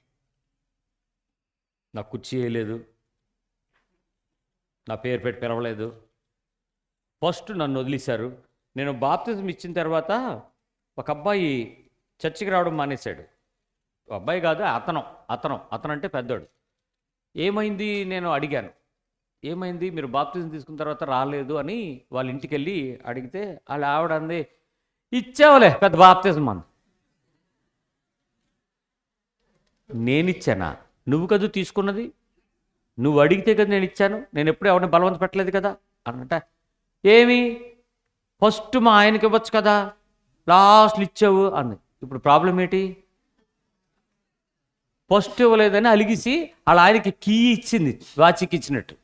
నా కుర్చీ వేయలేదు, నా పేరు పెట్టి పిలవలేదు, ఫస్ట్ నన్ను వదిలేశారు. నేను బాప్తిజం ఇచ్చిన తర్వాత ఒక అబ్బాయి చర్చికి రావడం మానేశాడు. అబ్బాయి కాదు, అతను అంటే పెద్దోడు. ఏమైంది నేను అడిగాను, ఏమైంది మీరు బాప్తిజం తీసుకున్న తర్వాత రాలేదు అని వాళ్ళ ఇంటికి వెళ్ళి అడిగితే వాళ్ళ ఆవిడ అంది, ఇచ్చావులే పెద్ద బాప్తిజం అంది. నేనిచ్చానా? నువ్వు కదా తీసుకున్నది, నువ్వు అడిగితే కదా నేను ఇచ్చాను, నేను ఎప్పుడు ఎవరిని బలవంత పెట్టలేదు కదా అన్నట. ఏమి ఫస్ట్ మా ఆయనకి ఇవ్వచ్చు కదా, లాస్ట్లు ఇచ్చావు అంది. ఇప్పుడు ప్రాబ్లం ఏంటి? ఫస్ట్ ఇవ్వలేదని అలిగిసి వాళ్ళ ఆయనకి కీ ఇచ్చింది, వాచికి ఇచ్చినట్టు.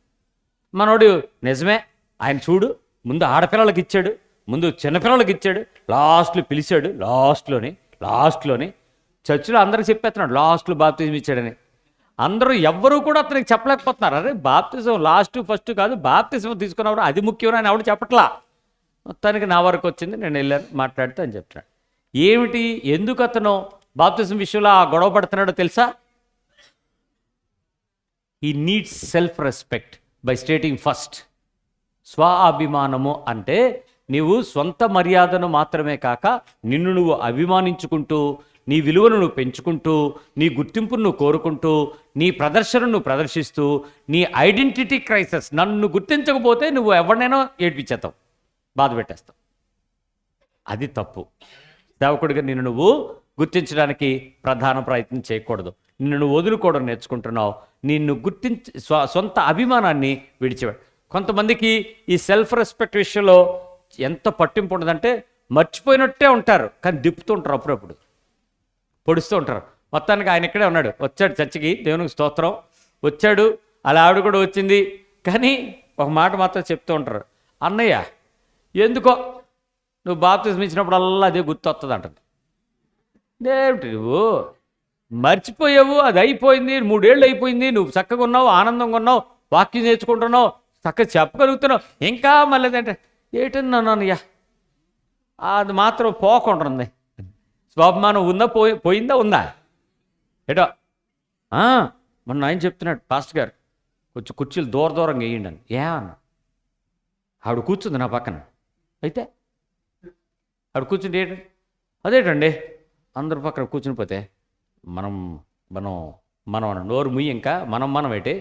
మనోడు నిజమే, ఆయన చూడు ముందు ఆడపిల్లలకి ఇచ్చాడు, ముందు చిన్నపిల్లలకి ఇచ్చాడు, లాస్ట్లో పిలిచాడు, లాస్ట్లోని చర్చిలో అందరికి చెప్పేస్తున్నాడు లాస్ట్లో బాప్తిజం ఇచ్చాడని. అందరూ ఎవ్వరూ కూడా అతనికి చెప్పలేకపోతున్నారు. అరే బాప్తిజం లాస్ట్ ఫస్ట్ కాదు, బాప్తిజం తీసుకున్నప్పుడు అది ముఖ్యం అని ఆవిడ చెప్పట్లా. మొత్తానికి నా వరకు వచ్చింది, నేను వెళ్ళాను మాట్లాడితే అని చెప్తున్నాడు. ఏమిటి, ఎందుకు అతను బాప్తిజం విషయంలో ఆ గొడవ పడుతున్నాడో తెలుసా? He needs self respect by stating first. స్వాభిమానము అంటే నీవు సొంత మర్యాదను మాత్రమే కాక నిన్ను నువ్వు అభిమానించుకుంటూ, నీ విలువను నువ్వు పెంచుకుంటూ, నీ గుర్తింపును నువ్వు కోరుకుంటూ, నీ ప్రదర్శనను నువ్వు ప్రదర్శిస్తూ, నీ ఐడెంటిటీ క్రైసిస్, నన్ను గుర్తించకపోతే నువ్వు ఎవరినైనా ఏడ్పించేస్తావు, బాధ పెట్టేస్తావు. అది తప్పు. సేవకుడిగా నిన్ను నువ్వు గుర్తించడానికి ప్రధాన ప్రయత్నం చేయకూడదు. నిన్ను నువ్వు వదులుకోవడం నేర్చుకుంటున్నావు. నిన్ను గుర్తించి సొంత అభిమానాన్ని విడిచిపెట్టు. కొంతమందికి ఈ సెల్ఫ్ రెస్పెక్ట్ విషయంలో ఎంత పట్టింపు ఉండదంటే మర్చిపోయినట్టే ఉంటారు, కానీ దిప్పుతూ ఉంటారు, అప్పుడప్పుడు పొడుస్తూ ఉంటారు. మొత్తానికి ఆయన ఇక్కడే ఉన్నాడు, వచ్చాడు చర్చికి, దేవునికి స్తోత్రం, వచ్చాడు, అలా ఆవిడ కూడా వచ్చింది. కానీ ఒక మాట మాత్రం చెప్తూ ఉంటారు, అన్నయ్య ఎందుకో నువ్వు బాప్తిజం ఇచ్చినప్పుడల్లా అదే గుర్తొస్తుంది అంటుంది. ఏమిటి నువ్వు మర్చిపోయావు, అది అయిపోయింది, 3 ఏళ్ళు అయిపోయింది, నువ్వు చక్కగా ఉన్నావు, ఆనందంగా ఉన్నావు, వాక్యం నేర్చుకుంటున్నావు, చక్కగా చెప్పగలుగుతున్నావు, ఇంకా మళ్ళీ ఏంటంటే ఏంటన్నానయ్యా అది మాత్రం పోకుంటుంది. స్వాభిమానం ఉందా, పోయిందా, ఉందా ఏటో. మొన్న ఆయన చెప్తున్నాడు, పాస్టర్ గారు కొంచెం కుర్చీలు దూరంగా వేయండి అని. అన్న ఆవిడ కూర్చుంది నా పక్కన, అయితే ఆవిడ కూర్చుంటే అదేటండి అందరి పక్కన కూర్చుని పోతే మనం మనం మనం నోరు ముయ్యి, ఇంకా మనం ఏంటి,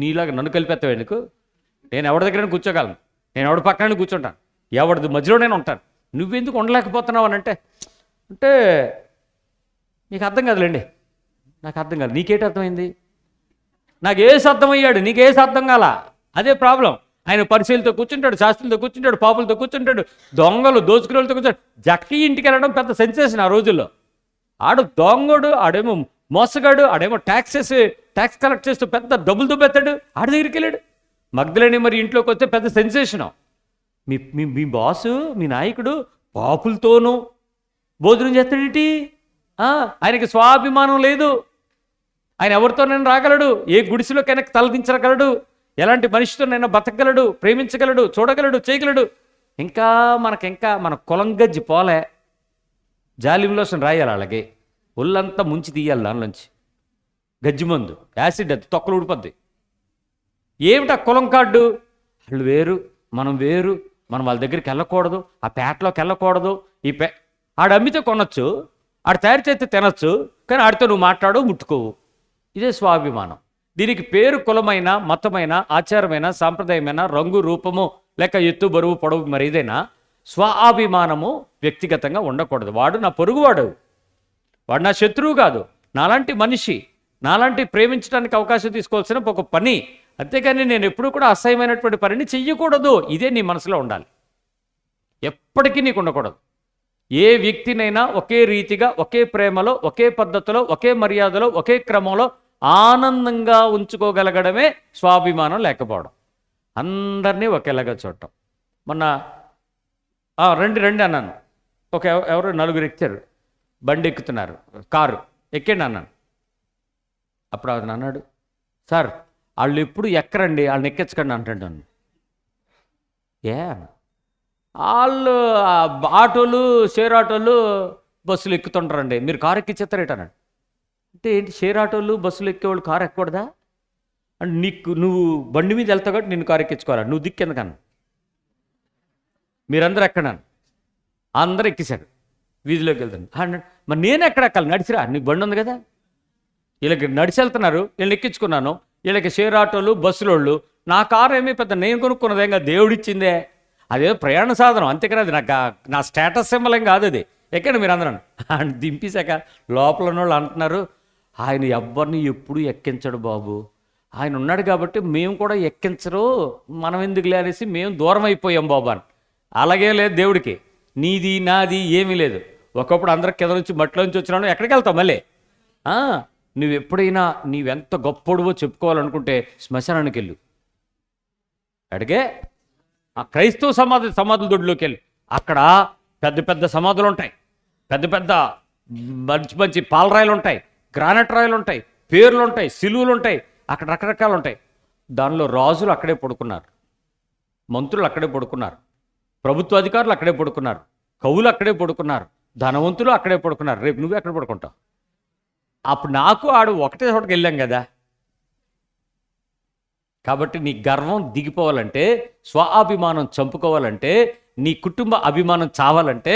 నీలాగా నన్ను కలిపేస్తావు ఎందుకు? నేను ఎవరి దగ్గరైనా కూర్చోగలను, నేను ఎవడి పక్కన కూర్చుంటాను, ఎవరిది మధ్యలోనైనా ఉంటాను, నువ్వెందుకు ఉండలేకపోతున్నావు అని అంటే నీకు అర్థం కాదులేండి. నాకు అర్థం కాదు, నీకేటి అర్థమైంది? నాకేసి అర్థమయ్యాడు, నీకేసి అర్థం కాల, అదే ప్రాబ్లం. ఆయన పరిశీలతో కూర్చుంటాడు, శాస్త్రులతో కూర్చుంటాడు, పాపులతో కూర్చుంటాడు, దొంగలు దోచుకునేలతో కూర్చుంటాడు. జక్కి ఇంటికి వెళ్ళడం పెద్ద సెన్సేషన్ ఆ రోజుల్లో. ఆడు దొంగడు, ఆడేమో మోసగాడు, ఆడేమో ట్యాక్స్ కలెక్ట్ చేస్తూ పెద్ద డబ్బులు దుబ్బెత్తాడు, ఆడి దగ్గరికి వెళ్ళాడు. మగ్ధలేని మరి ఇంట్లోకి వస్తే పెద్ద సెన్సేషను. మీ బాసు, మీ నాయకుడు పాపులతోనూ భోజనం చేస్తాడేంటి? ఆయనకి స్వాభిమానం లేదు. ఆయన ఎవరితోనైనా రాగలడు, ఏ గుడిసెలోకైనా తలదించగలడు, ఎలాంటి మనిషితోనైనా బతకగలడు, ప్రేమించగలడు, చూడగలడు, చేయగలడు. ఇంకా మన కులం గజ్జి పోలే, జాలింలోషన్ రాయాలి అలాగే, ఒళ్ళంతా ముంచి తీయాలి దానిలోంచి గజ్జి మందు, యాసిడ్, అది తొక్కలు ఊడిపోద్ది. ఏమిటా కులం కార్డు? వాళ్ళు వేరు, మనం వేరు, మనం వాళ్ళ దగ్గరికి వెళ్ళకూడదు, ఆ పేటలోకి వెళ్ళకూడదు. ఆడు అమ్మితే కొనొచ్చు, ఆడు తయారు చేస్తే తినొచ్చు, కానీ ఆడితో నువ్వు మాట్లాడు, ముట్టుకోవు. ఇదే స్వాభిమానం. దీనికి పేరు కులమైన, మతమైన, ఆచారమైన, సాంప్రదాయమైన, రంగు, రూపము, లేక ఎత్తు, బరువు, పొడవు, మరి ఏదైనా స్వాభిమానము వ్యక్తిగతంగా ఉండకూడదు. వాడు నా పొరుగువాడు, వాడు నా శత్రువు కాదు, నాలాంటి మనిషి, నాలాంటి ప్రేమించడానికి అవకాశం తీసుకోవాల్సిన ఒక పని. అంతేకాని నేను ఎప్పుడూ కూడా అసహ్యమైనటువంటి పనిని చెయ్యకూడదు. ఇదే నీ మనసులో ఉండాలి, ఎప్పటికీ నీకు ఉండకూడదు. ఏ వ్యక్తినైనా ఒకే రీతిగా, ఒకే ప్రేమలో, ఒకే పద్ధతిలో, ఒకే మర్యాదలో, ఒకే క్రమంలో ఆనందంగా ఉంచుకోగలగడమే స్వాభిమానం లేకపోవడం. అందరినీ ఒకేలాగా చూడటం. మొన్న రండి అన్నాను, ఎవరు 4 ఎక్కారు, బండి ఎక్కుతున్నారు, కారు ఎక్కండి అన్నాను. అప్పుడు అతను అన్నాడు, సార్ వాళ్ళు ఎప్పుడు ఎక్కరండి, వాళ్ళని ఎక్కించకండి అంటాడు. వాళ్ళు ఆటోలు, షేర్ ఆటోలు, బస్సులు ఎక్కుతుంటారండి, మీరు కారు ఎక్కించేస్తారేటన్నాడు. అంటే ఏంటి, షేర్ ఆటోలు, బస్సులు ఎక్కేవాళ్ళు కారు ఎక్కకూడదా? అంటే నువ్వు బండి మీద వెళ్తావు కాబట్టి నిన్ను కారు ఎక్కించుకోవాలి, నువ్వు దిక్కెందుకన్నా, మీరందరూ ఎక్కడాను. అందరూ ఎక్కేశారు, వీధిలోకి వెళ్తాను. మరి నేను ఎక్కడ ఎక్కాలి, నడిచిరా, నీకు బండి ఉంది కదా. వీళ్ళకి నడిచి వెళ్తున్నారు, వీళ్ళని ఎక్కించుకున్నాను. వీళ్ళకి షేర్ ఆటోలు, బస్సులోళ్ళు. నా కారు ఏమీ పెద్ద నేను కొనుక్కున్నదేం కాదు, దేవుడిచ్చిందే, అదే ప్రయాణ సాధనం, అంతేకాదు అది నా స్టేటస్ సింబల్ ఏం కాదు. అది ఎక్కండి మీరు అందరూ అని దింపేశాక లోపల ఉన్నోళ్ళు అంటున్నారు, ఆయన ఎవ్వరిని ఎప్పుడు ఎక్కించడు బాబు, ఆయన ఉన్నాడు కాబట్టి మేము కూడా ఎక్కించరు, మనం ఎందుకు లేనేసి మేము దూరం అయిపోయాం బాబు అని. అలాగే లేదు దేవుడికి, నీది నాది ఏమీ లేదు. ఒకప్పుడు అందరికి కింద నుంచి మట్టిలో నుంచి వచ్చినాను, ఎక్కడికి వెళ్తావు మళ్ళీ? నువ్వు ఎప్పుడైనా నీవెంత గొప్పడువో చెప్పుకోవాలనుకుంటే శ్మశానానికి వెళ్ళు, అడిగే ఆ క్రైస్తవ సమాధుల దొడ్లోకి వెళ్ళి, అక్కడ పెద్ద పెద్ద సమాధులు ఉంటాయి, పెద్ద పెద్ద మంచి పాలరాయలు ఉంటాయి, గ్రానైట్ రాయలు ఉంటాయి, పేర్లు ఉంటాయి, సిలువులు ఉంటాయి, అక్కడ రకరకాలు ఉంటాయి. దానిలో రాజులు అక్కడే పడుకున్నారు, మంత్రులు అక్కడే పడుకున్నారు, ప్రభుత్వ అధికారులు అక్కడే పడుకున్నారు, కవులు అక్కడే పడుకున్నారు, ధనవంతులు అక్కడే పడుకున్నారు. రేపు నువ్వే అక్కడ పడుకుంటావు. అప్పుడు నాకు ఆడు ఒకటే చోటకి వెళ్ళాం కదా, కాబట్టి నీ గర్వం దిగిపోవాలంటే, స్వాభిమానం చంపుకోవాలంటే, నీ కుటుంబ అభిమానం చావాలంటే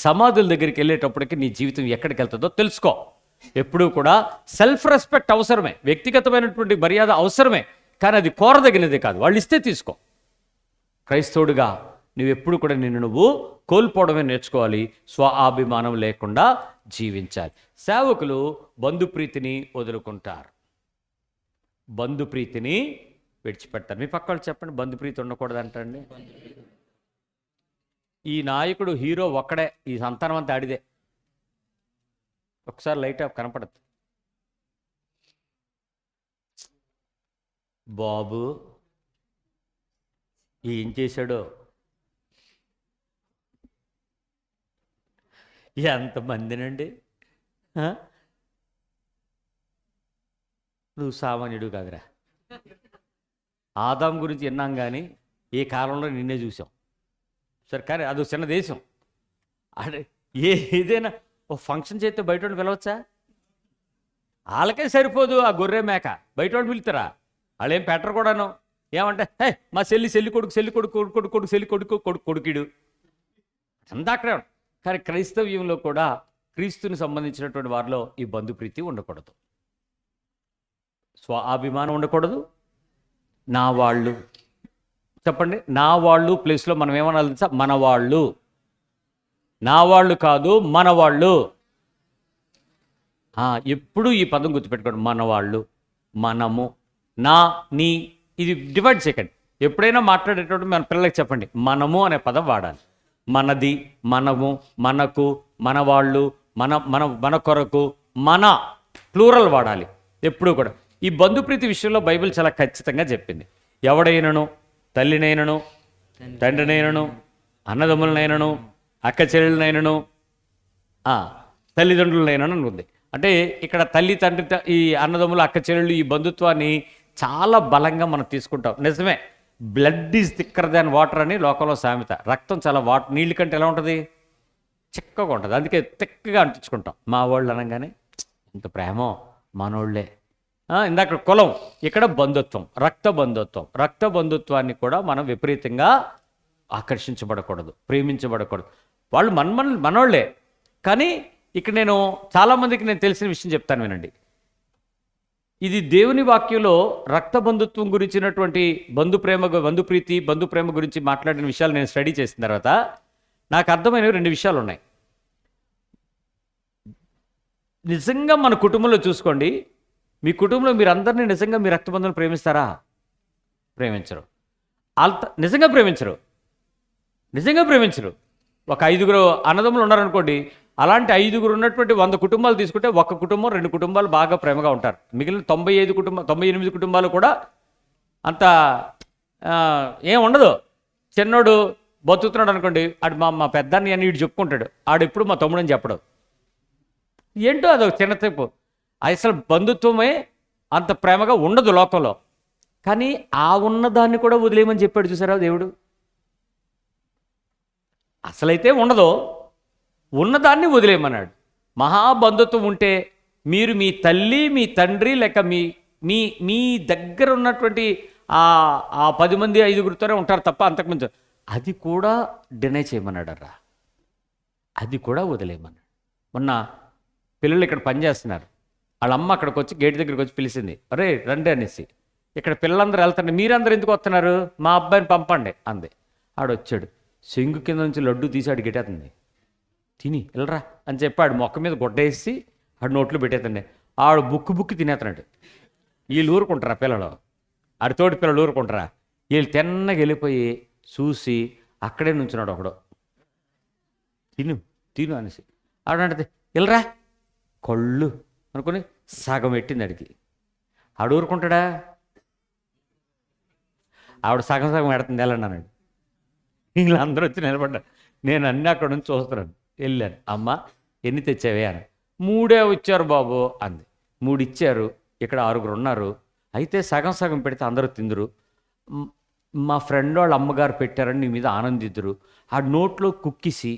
సమాధుల దగ్గరికి వెళ్ళేటప్పటికి నీ జీవితం ఎక్కడికి వెళ్తుందో తెలుసుకో. ఎప్పుడూ కూడా సెల్ఫ్ రెస్పెక్ట్ అవసరమే, వ్యక్తిగతమైనటువంటి మర్యాద అవసరమే, కానీ అది కోరదగినది కాదు. వాళ్ళు ఇస్తే తీసుకో. క్రైస్తవుడిగా నువ్వెప్పుడు కూడా నువ్వు కోల్పోవడమే నేర్చుకోవాలి. స్వాభిమానం లేకుండా జీవించాలి. సేవకులు బంధుప్రీతిని వదులుకుంటారు, బంధుప్రీతిని విడిచిపెడతారు. మీ పక్క వాళ్ళు చెప్పండి, బంధుప్రీతి ఉండకూడదు అంటండి. ఈ నాయకుడు హీరో ఒక్కడే, ఈ సంతానం అంతా ఆడిదే. ఒకసారి లైట్ ఆఫ్ కనపడదు. బాబు ఏం చేశాడో, ఎంతమందినండి. నువ్వు సామాన్యుడు కాదురా. ఆదాం గురించి విన్నాం కానీ ఏ కాలంలో నిన్నే చూసాం. సరే, కానీ అదో చిన్న దేశం. అదే ఏదైనా ఓ ఫంక్షన్ చేస్తే బయట వాళ్ళు పిలవచ్చా? వాళ్ళకే సరిపోదు ఆ గొర్రె మేక, బయట వాళ్ళు పిలుతారా? వాళ్ళు ఏం పెట్టరు కూడాను. ఏమంటే హే మా చెల్లి కొడుకుడు అంతా అక్కడే. కానీ క్రైస్తవ్యంలో కూడా క్రీస్తుని సంబంధించినటువంటి వారిలో ఈ బంధుప్రీతి ఉండకూడదు, స్వాభిమానం ఉండకూడదు. నా వాళ్ళు చెప్పండి, నా వాళ్ళు ప్లేస్లో మనం ఏమనాలి తెలుసా? మన వాళ్ళు. నా వాళ్ళు కాదు, మన వాళ్ళు. ఎప్పుడు ఈ పదం గుర్తుపెట్టుకోండి, మన వాళ్ళు, మనము, నా, నీ, ఇది డివైడ్ చేయకండి. ఎప్పుడైనా మాట్లాడేటప్పుడు మన పిల్లలకి చెప్పండి, మనము అనే పదం వాడాలి. మనది, మనము, మనకు, మన వాళ్ళు, మన మన మన కొరకు, మన ప్లూరల్ వాడాలి ఎప్పుడూ కూడా. ఈ బంధుప్రీతి విషయంలో బైబిల్ చాలా ఖచ్చితంగా చెప్పింది. ఎవడైనను, తల్లినైనను, తండ్రినైనను, అన్నదమ్ములనైనను, అక్క చెల్లెలనైనను, తల్లిదండ్రులనైనను ఉంది. అంటే ఇక్కడ తల్లి, తండ్రి, ఈ అన్నదమ్ములు, అక్క చెల్లెళ్ళు, ఈ బంధుత్వాన్ని చాలా బలంగా మనం తీసుకుంటాం. నిజమే, blood is thicker than water అని లోకంలో సామెత. రక్తం చాలా నీళ్ళ కంటే ఎలా ఉంటుంది? చిక్కగా ఉంటుంది. అందుకే తిక్కగా అంటించుకుంటాం. మా వాళ్ళు అనగానే ఇంత ప్రేమో, మనోళ్ళే. ఇందాక కులం, ఇక్కడ బంధుత్వం, రక్త బంధుత్వం. రక్త బంధుత్వాన్ని కూడా మనం విపరీతంగా ఆకర్షించబడకూడదు, ప్రేమించబడకూడదు. వాళ్ళు మనోళ్ళే. కానీ ఇక్కడ నేను చాలామందికి నేను తెలిసిన విషయం చెప్తాను, వినండి. ఇది దేవుని వాక్యంలో రక్త బంధుత్వం గురించినటువంటి బంధుప్రీతి, బంధుప్రేమ గురించి మాట్లాడిన విషయాలు నేను స్టడీ చేసిన తర్వాత నాకు అర్థమైనవి 2 విషయాలు ఉన్నాయి. నిజంగా మన కుటుంబంలో చూసుకోండి, మీ కుటుంబంలో మీరు అందరినీ నిజంగా మీ రక్తబంధువులను ప్రేమిస్తారా? ప్రేమించరు. నిజంగా ప్రేమించరు. ఒక 5 అన్నదమ్ములు ఉన్నారనుకోండి, అలాంటి 5 ఉన్నటువంటి 100 కుటుంబాలు తీసుకుంటే 1 కుటుంబం 2 కుటుంబాలు బాగా ప్రేమగా ఉంటారు. మిగిలిన 98 కుటుంబాలు కూడా అంత ఏం ఉండదు. చిన్నోడు బతుకుతున్నాడు అనుకోండి, ఆడు మా పెద్దాన్ని అని వీడు చెప్పుకుంటాడు, ఆడెప్పుడు మా తమ్ముడు అని చెప్పడు. ఏంటో అదొక చిన్నసేపు. అసలు బంధుత్వమే అంత ప్రేమగా ఉండదు లోకంలో. కానీ ఆ ఉన్నదాన్ని కూడా వదిలేయమని చెప్పాడు చూసారా దేవుడు. అసలైతే ఉండదు, ఉన్నదాన్ని వదిలేయమన్నాడు. మహాబంధుత్వం ఉంటే మీరు మీ తల్లి, మీ తండ్రి, లేక మీ మీ దగ్గర ఉన్నటువంటి ఆ 10 మంది 5గురితోనే ఉంటారు తప్ప అంతకుమించు. అది కూడా డినై చేయమన్నాడరా, అది కూడా వదిలేయమన్నాడు. మొన్న పిల్లలు ఇక్కడ పనిచేస్తున్నారు, వాళ్ళ అమ్మ అక్కడికి వచ్చి గేట్ దగ్గరికి వచ్చి పిలిచింది, అరే రండి అనేసి. ఇక్కడ పిల్లలందరూ వెళ్తారు, మీరందరూ ఎందుకు వస్తున్నారు, మా అబ్బాయిని పంపండి అంది. ఆడొచ్చాడు, చెంగు కింద నుంచి లడ్డు తీసాడు, గెటేస్తుంది, తిని వెళ్ళరా అని చెప్పాడు. మొక్క మీద గుడ్డేసి ఆడు నోట్లు పెట్టేతండి. ఆడు బుక్కి తినేస్తున్నాడు. వీళ్ళు ఊరుకుంటారా పిల్లలు, ఆడితోటి పిల్లలు ఊరుకుంటారా? వీళ్ళు తిన్నగా వెళ్ళిపోయి చూసి అక్కడే నుంచున్నాడు ఒకడు, తిను అనేసి. ఆడంటే వెళ్ళరా కళ్ళు అనుకుని సగం పెట్టింది అడిగి. ఆడు ఊరుకుంటాడా? ఆవిడ సగం పెడుతుంది, వెళ్ళండి అన్నాడు. వీళ్ళందరూ వచ్చి నిలబడ్డారు. నేను అన్నీ అక్కడ నుంచి చూస్తున్నాను. వెళ్ళాను, అమ్మ ఎన్ని తెచ్చావే అని. 3 ఇచ్చారు బాబు అంది. 3 ఇచ్చారు, ఇక్కడ 6 ఉన్నారు, అయితే సగం పెడితే అందరూ తిందురు, మా ఫ్రెండ్ వాళ్ళ అమ్మగారు పెట్టారని నీ మీద ఆనందిద్దురు. ఆ నోట్లో కుక్కిసి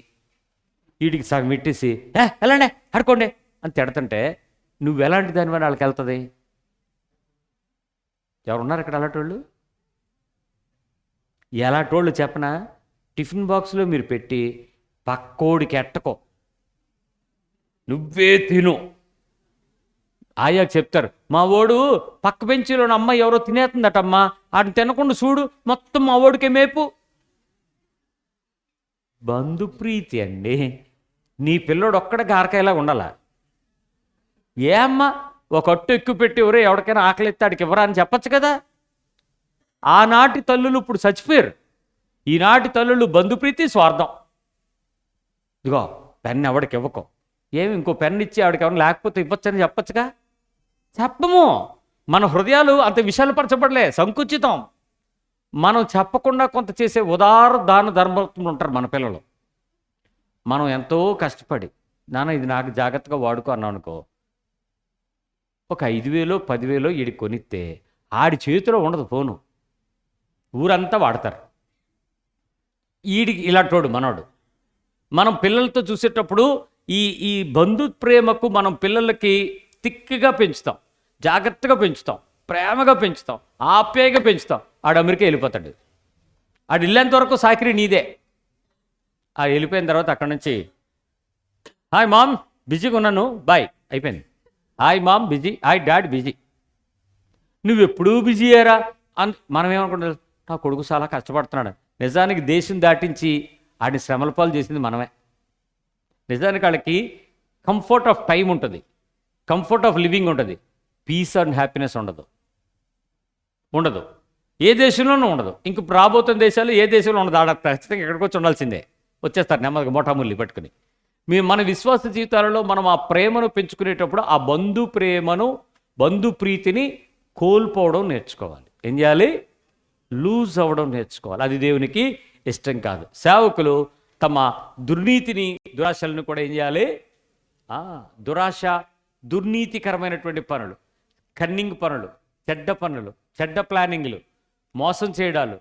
వీడికి సగం ఇట్టేసి వెళ్ళండి ఆడుకోండి అని తిడుతుంటే నువ్వు ఎలాంటి దానివల్ల వాళ్ళకి వెళ్తుంది? ఎవరున్నారు ఇక్కడ అలాంటోళ్ళు? ఎలాంటోళ్ళు చెప్పనా? టిఫిన్ బాక్స్లో మీరు పెట్టి పక్కోడికి ఎట్టకో, నువ్వే తిను. ఆయాకి చెప్తారు, మా ఓడు పక్క బెంచీలోని అమ్మాయి ఎవరో తినేస్తుందటమ్మా, ఆడిని తినకుండా చూడు, మొత్తం మా ఓడికే మేపు. బంధుప్రీతి అండి. నీ పిల్లోడు ఒక్కడ గారకాయలా ఉండాలా? ఏ అమ్మ ఒక అట్టు ఎక్కువ పెట్టి ఎవరో ఎవరికైనా ఆకలిస్తే ఆడికి ఇవ్వరా అని చెప్పచ్చు కదా. ఆనాటి తల్లులు ఇప్పుడు చచ్చిపోయారు. ఈనాటి తల్లులు బంధుప్రీతి, స్వార్థం. ఇదిగో పెన్ను ఎవడికి ఇవ్వకో, ఏమి ఇంకో పెన్ను ఇచ్చి ఆవిడకి ఎవరైనా లేకపోతే ఇవ్వచ్చని చెప్పచ్చుగా. చెప్పము. మన హృదయాలు అంత విశాలపరచబడలే, సంకుచితం. మనం చెప్పకుండా కొంత చేసే ఉదార దాన ధర్మత్వం ఉంటారు మన పిల్లలు. మనం ఎంతో కష్టపడి, నాన్న ఇది నాకు జాగ్రత్తగా వాడుకో అన్నాం అనుకో, ఒక 5,000 10,000 వీడికి కొనిస్తే ఆడి చేతిలో ఉండదు ఫోను, ఊరంతా వాడతారు. ఈడికి ఇలాంటోడు మనోడు. మనం పిల్లలతో చూసేటప్పుడు ఈ బంధు ప్రేమకు మనం పిల్లలకి తిక్కిగా పెంచుతాం, జాగ్రత్తగా పెంచుతాం, ప్రేమగా పెంచుతాం, ఆప్యాయంగా పెంచుతాం. ఆడు అమెరికా వెళ్ళిపోతాడు. ఆడు వెళ్ళేంత వరకు సాకిరి నీదే. ఆ వెళ్ళిపోయిన తర్వాత అక్కడి నుంచి హాయ్ మామ్ బిజీగా ఉన్నాను బాయ్ అయిపోయింది. Hi mom busy, hi dad busy. నువ్వు ఎప్పుడూ బిజీ అయ్యారా అని మనం ఏమనుకుంటాం, నా కొడుకు చాలా కష్టపడుతున్నాడు. నిజానికి దేశం దాటించి ఆడిని శ్రమల పాలు చేసింది మనమే. నిజానికి వాళ్ళకి కంఫర్ట్ ఆఫ్ టైం ఉంటుంది, కంఫర్ట్ ఆఫ్ లివింగ్ ఉంటుంది, పీస్ అండ్ హ్యాపీనెస్ ఉండదు. ఏ దేశంలోనూ ఉండదు. ఇంక రాబోతున్న దేశాలు ఏ దేశంలో ఉండదు. ఆడ ఖచ్చితంగా ఎక్కడికి వచ్చి ఉండాల్సిందే. వచ్చేస్తారు నెమ్మదిగా మోటాముల్లి పట్టుకుని. మన విశ్వాస జీవితాలలో మనం ఆ ప్రేమను పెంచుకునేటప్పుడు ఆ బంధుప్రీతిని కోల్పోవడం నేర్చుకోవాలి. ఏం చేయాలి? లూజ్ అవ్వడం నేర్చుకోవాలి. అది దేవునికి ఇష్టం కాదు. సేవకులు తమ దుర్నీతిని, దురాశలను కూడా ఏం చేయాలి? దురాశ, దుర్నీతికరమైనటువంటి పనులు, కన్నింగ్ పనులు, చెడ్డ పనులు, చెడ్డ ప్లానింగ్లు, మోసం చేయడాలు,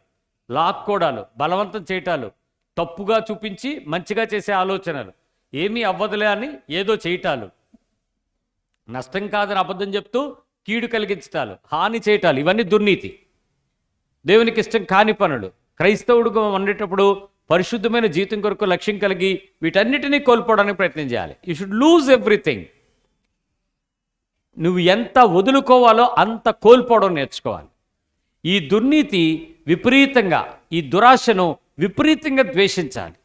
లాక్కోడాలు, బలవంతం చేయటాలు, తప్పుగా చూపించి మంచిగా చేసే ఆలోచనలు, ఏమీ అవ్వదులే అని ఏదో చేయటాలు, నష్టం కాదని అబద్ధం చెప్తూ కీడు కలిగించటాలు, హాని చేయటాలు, ఇవన్నీ దుర్నీతి, దేవునికి ఇష్టం కాని పనులు. క్రైస్తవుడుగా ఉండేటప్పుడు పరిశుద్ధమైన జీవితం కొరకు లక్ష్యం కలిగి వీటన్నిటినీ కోల్పోవడానికి ప్రయత్నం చేయాలి. You should loose everything. నువ్వు ఎంత వదులుకోవాలో అంత కోల్పోవడం నేర్చుకోవాలి. ఈ దుర్నీతి విపరీతంగా, ఈ దురాశను విపరీతంగా ద్వేషించాలి.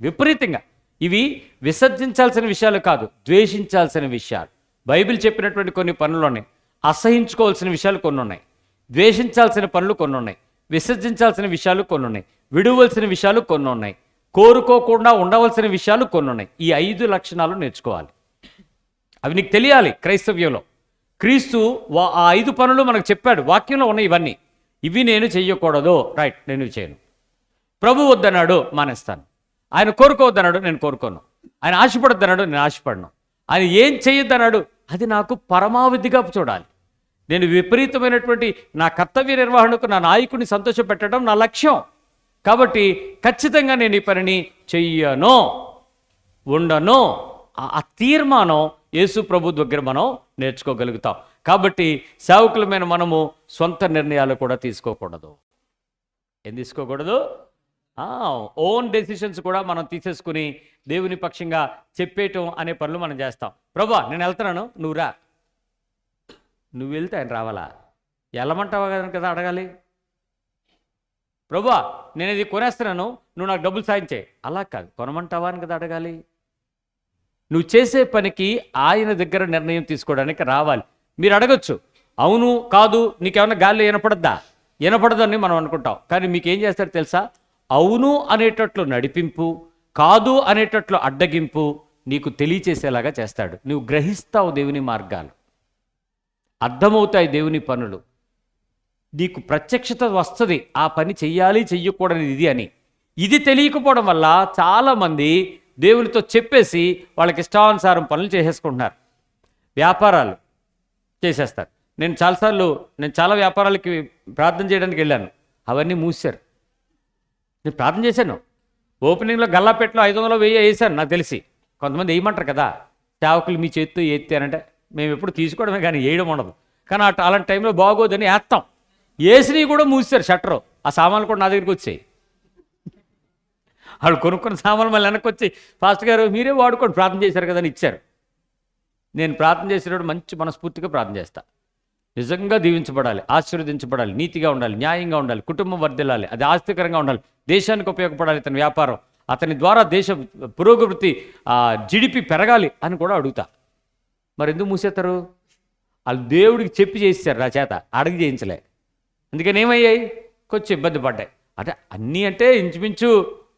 విపరీతంగా. ఇవి విసర్జించాల్సిన విషయాలు కాదు, ద్వేషించాల్సిన విషయాలు. బైబిల్ చెప్పినటువంటి కొన్ని పనులు ఉన్నాయి. అసహించుకోవాల్సిన విషయాలు కొన్ని ఉన్నాయి, ద్వేషించాల్సిన పనులు కొన్ని ఉన్నాయి, విసర్జించాల్సిన విషయాలు కొన్ని ఉన్నాయి, విడవలసిన విషయాలు కొన్ని ఉన్నాయి, కోరుకోకుండా ఉండవలసిన విషయాలు కొన్ని ఉన్నాయి. ఈ 5 లక్షణాలు నేర్చుకోవాలి. అవి నీకు తెలియాలి. క్రైస్తవ్యంలో క్రీస్తు ఆ 5 పనులు మనకు చెప్పాడు. వాక్యంలో ఉన్నాయి ఇవన్నీ. ఇవి నేను చెయ్యకూడదు, రైట్, నేను చేయను. ప్రభు వద్దన్నాడు, మానేస్తాను. ఆయన కోరుకోవద్దన్నాడు, నేను కోరుకోను. ఆయన ఆశపడొద్దన్నాడు, నేను ఆశపడను. ఆయన ఏం చేయొద్దన్నాడు, అది నాకు పరమావధిగా చూడాలి. నేను విపరీతమైనటువంటి నా కర్తవ్య నిర్వహణకు నా నాయకుడిని సంతోషపెట్టడం నా లక్ష్యం. కాబట్టి ఖచ్చితంగా నేను ఈ పనిని చెయ్యను, ఉండను. ఆ తీర్మానం యేసు ప్రభు దగ్గర మనం నేర్చుకోగలుగుతాం. కాబట్టి సేవకులమైన మనము సొంత నిర్ణయాలు కూడా తీసుకోకూడదు. ఏం తీసుకోకూడదు? ఓన్ డెసిషన్స్ కూడా మనం తీసేసుకుని దేవుని పక్షంగా చెప్పేయటం అనే పనులు మనం చేస్తాం. ప్రభా నేను వెళ్తున్నాను, నువ్వు రా. నువ్వు వెళ్తే ఆయన రావాలా? వెళ్ళమంటావా కదా అడగాలి. ప్రభా నేను ఇది కొనేస్తున్నాను, నువ్వు నాకు డబ్బులు సాయం చేయి. అలా కాదు, కొనమంటావా అని కదా అడగాలి. నువ్వు చేసే పనికి ఆయన దగ్గర నిర్ణయం తీసుకోవడానికి రావాలి. మీరు అడగచ్చు, అవును కాదు నీకేమన్నా గాల్లో వినపడదని మనం అనుకుంటాం. కానీ మీకు ఏం చేస్తారో తెలుసా? అవును అనేటట్లు నడిపింపు, కాదు అనేటట్లు అడ్డగింపు నీకు తెలియచేసేలాగా చేస్తాడు. నువ్వు గ్రహిస్తావు దేవుని మార్గాలు, అర్థమవుతాయి దేవుని పనులు, నీకు ప్రత్యక్షత వస్తుంది. ఆ పని చెయ్యాలి, చెయ్యకూడదు ఇది అని. ఇది తెలియకపోవడం వల్ల చాలామంది దేవునితో చెప్పేసి వాళ్ళకి ఇష్టానుసారం పనులు చేసేసుకుంటున్నారు. వ్యాపారాలు చేసేస్తారు. నేను చాలా వ్యాపారాలకి ప్రార్థన చేయడానికి వెళ్ళాను, అవన్నీ మూసారు. నేను ప్రార్థన చేశాను, ఓపెనింగ్లో గల్లాపెట్టలో 500 1000 వేసాను. నాకు తెలిసి కొంతమంది వేయమంటారు కదా, సేవకులు మీ చేతితో ఎత్తానంటే మేము ఎప్పుడు తీసుకోవడమే కానీ వేయడం ఉండదు. కానీ అలాంటి టైంలో బాగోదని వేస్తాం. ఏసిని కూడా మూసారు షట్టరు. ఆ సామాన్లు కూడా నా దగ్గరికి వచ్చాయి. వాళ్ళు కొనుక్కున్న సామాన్లు మళ్ళీ వెనక్కి వచ్చి, పాస్టర్ గారు మీరే వాడుకోండి, ప్రార్థన చేశారు కదా అని ఇచ్చారు. నేను ప్రార్థన చేసేటప్పుడు మంచి మనస్ఫూర్తిగా ప్రార్థన చేస్తా. నిజంగా దీవించబడాలి, ఆశీర్వదించబడాలి, నీతిగా ఉండాలి, న్యాయంగా ఉండాలి, కుటుంబం వర్ధిల్లాలి, అది ఆస్తికరంగా ఉండాలి, దేశానికి ఉపయోగపడాలి, తన వ్యాపారం, అతని ద్వారా దేశ పురోగతి, జిడిపి పెరగాలి అని కూడా అడుగుతా. మరి ఎందుకు మూసేస్తారు? వాళ్ళు దేవుడికి చెప్పి చేసేసారు, నా చేత అడిగి చేయించలే. అందుకని ఏమయ్యాయి? కొంచెం ఇబ్బంది పడ్డాయి. అంటే అన్నీ అంటే ఇంచుమించు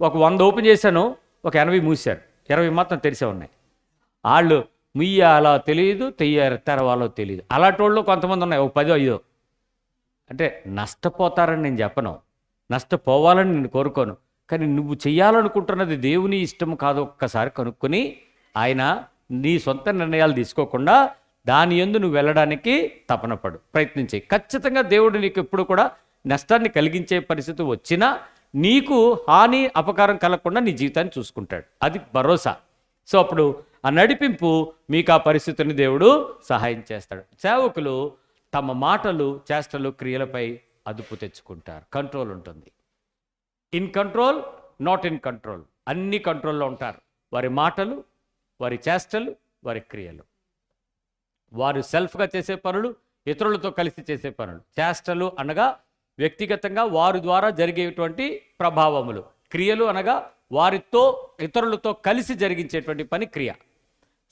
ఒక 100 ఓపెన్ చేశాను, ఒక 80 మూసారు, 20 మాత్రం తెరిసే ఉన్నాయి. వాళ్ళు ముయ్యాలో తెలియదు, తెరవాలో తెలియదు. అలాంటి వాళ్ళు కొంతమంది ఉన్నాయి, ఒక 10 5. అంటే నష్టపోతారని నేను చెప్పను, నష్టపోవాలని నేను కోరుకోను. కానీ నువ్వు చెయ్యాలనుకుంటున్నది దేవుని ఇష్టం కాదు ఒక్కసారి కనుక్కొని, ఆయన నీ సొంత నిర్ణయాలు తీసుకోకుండా దాని యందు నువ్వు వెళ్ళడానికి తపనపడు, ప్రయత్నించేయి. ఖచ్చితంగా దేవుడు నీకు ఎప్పుడు కూడా నష్టాన్ని కలిగించే పరిస్థితి వచ్చినా నీకు హాని అపకారం కలగకుండా నీ జీవితాన్ని చూసుకుంటాడు. అది భరోసా. సో అప్పుడు ఆ నడిపింపు మీకు ఆ పరిస్థితిని దేవుడు సహాయం చేస్తాడు. సేవకులు తమ మాటలు, చేష్టలు, క్రియలపై అదుపు తెచ్చుకుంటారు. కంట్రోల్ ఉంటుంది. In control, not in control. అన్ని కంట్రోల్లో ఉంటారు. వారి మాటలు, వారి చేష్టలు, వారి క్రియలు. వారు సెల్ఫ్గా చేసే పనులు, ఇతరులతో కలిసి చేసే పనులు. చేష్టలు అనగా వ్యక్తిగతంగా వారి ద్వారా జరిగేటువంటి ప్రభావములు. క్రియలు అనగా వారితో ఇతరులతో కలిసి జరిగించేటువంటి పని క్రియ.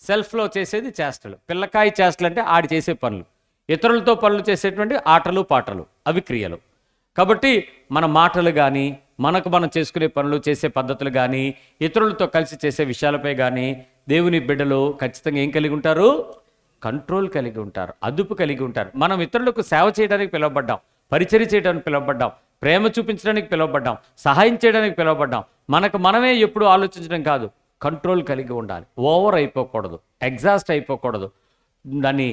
సెల్ఫ్లో చేసేది చేష్టలు. పిల్లకాయ చేష్టలు అంటే ఆడి చేసే పనులు. ఇతరులతో పనులు చేసేటువంటి ఆటలు, పాటలు, అవి క్రియలు. కాబట్టి మన మాటలు కానీ, మనకు మనం చేసుకునే పనులు, చేసే పద్ధతులు కానీ, ఇతరులతో కలిసి చేసే విషయాలపై కానీ దేవుని బిడ్డలు ఖచ్చితంగా ఏం కలిగి ఉంటారు? కంట్రోల్ కలిగి ఉంటారు, అదుపు కలిగి ఉంటారు. మనం ఇతరులకు సేవ చేయడానికి పిలువబడ్డాం, పరిచర్య చేయడానికి పిలువబడ్డాం, ప్రేమ చూపించడానికి పిలువబడ్డాం, సహాయం చేయడానికి పిలువబడ్డాం. మనకు మనమే ఎప్పుడు ఆలోచించడం కాదు, కంట్రోల్ కలిగి ఉండాలి. ఓవర్ అయిపోకూడదు, ఎగ్జాస్ట్ అయిపోకూడదు, దాన్ని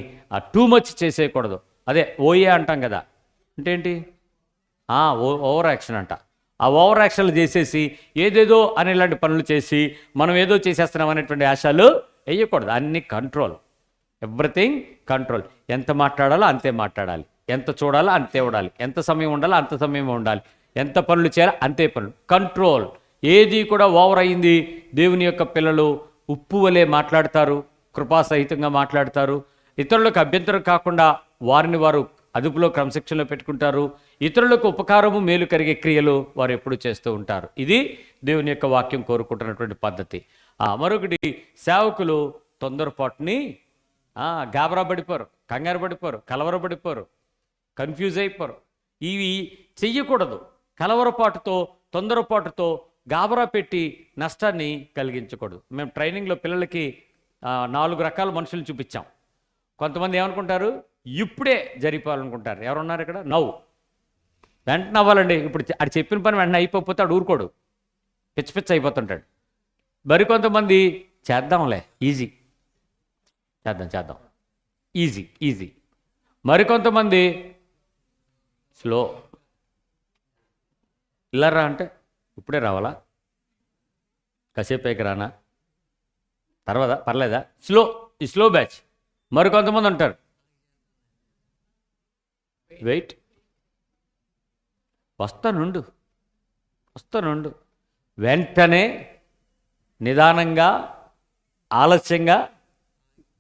టూ మచ్ చేసేయకూడదు. అదే ఓఏ అంటాం కదా, అంటే ఏంటి? ఓవర్ యాక్షన్ అంట. ఆ ఓవర్ యాక్షన్లు చేసేసి ఏదేదో అనేలాంటి పనులు చేసి మనం ఏదో చేసేస్తున్నాం అనేటువంటి ఆశలు వేయకూడదు. అన్ని కంట్రోల్, ఎవ్రీథింగ్ కంట్రోల్. ఎంత మాట్లాడాలో అంతే మాట్లాడాలి, ఎంత చూడాలో అంతే ఉండాలి, ఎంత సమయం ఉండాలో అంత సమయం ఉండాలి, ఎంత పనులు చేయాలో అంతే పనులు. కంట్రోల్. ఏది కూడా ఓవర్ అయింది. దేవుని యొక్క పిల్లలు ఉప్పు వలె మాట్లాడతారు, కృపాసహితంగా మాట్లాడతారు. ఇతరులకు అభ్యంతరం కాకుండా వారిని వారు అదుపులో, క్రమశిక్షణలో పెట్టుకుంటారు. ఇతరులకు ఉపకారము, మేలు కలిగే క్రియలు వారు ఎప్పుడు చేస్తూ ఉంటారు. ఇది దేవుని యొక్క వాక్యం కోరుకుంటున్నటువంటి పద్ధతి. మరొకటి, సేవకులు తొందరపాటుని గాబరా పడిపోరు, కంగారు పడిపోరు, కలవరపడిపోరు, కన్ఫ్యూజ్ అయిపోరు. ఇవి చెయ్యకూడదు. కలవరపాటుతో, తొందరపాటుతో గాబరా పెట్టి నష్టాన్ని కలిగించకూడదు. మేము ట్రైనింగ్లో పిల్లలకి 4 రకాల మనుషులు చూపించాం. కొంతమంది ఏమనుకుంటారు? ఇప్పుడే జరిపాలనుకుంటారు. ఎవరున్నారు ఇక్కడ? వెంటనే అవ్వాలండి. ఇప్పుడు అది చెప్పిన పని వెంటనే అయిపోతే ఆడు ఊరుకోడు, పిచ్చి అయిపోతుంటాడు. మరికొంతమంది చేద్దాంలే, ఈజీ, చేద్దాం, ఈజీ. మరికొంతమంది స్లో. ఇల్లరా అంటే ఇప్పుడే రావాలా, కాసేపు పైకి రానా, తర్వాత పర్లేదా, ఈ స్లో బ్యాచ్. మరికొంతమంది ఉంటారు వెయిట్, వస్తానుండు, వెంటనే నిదానంగా, ఆలస్యంగా,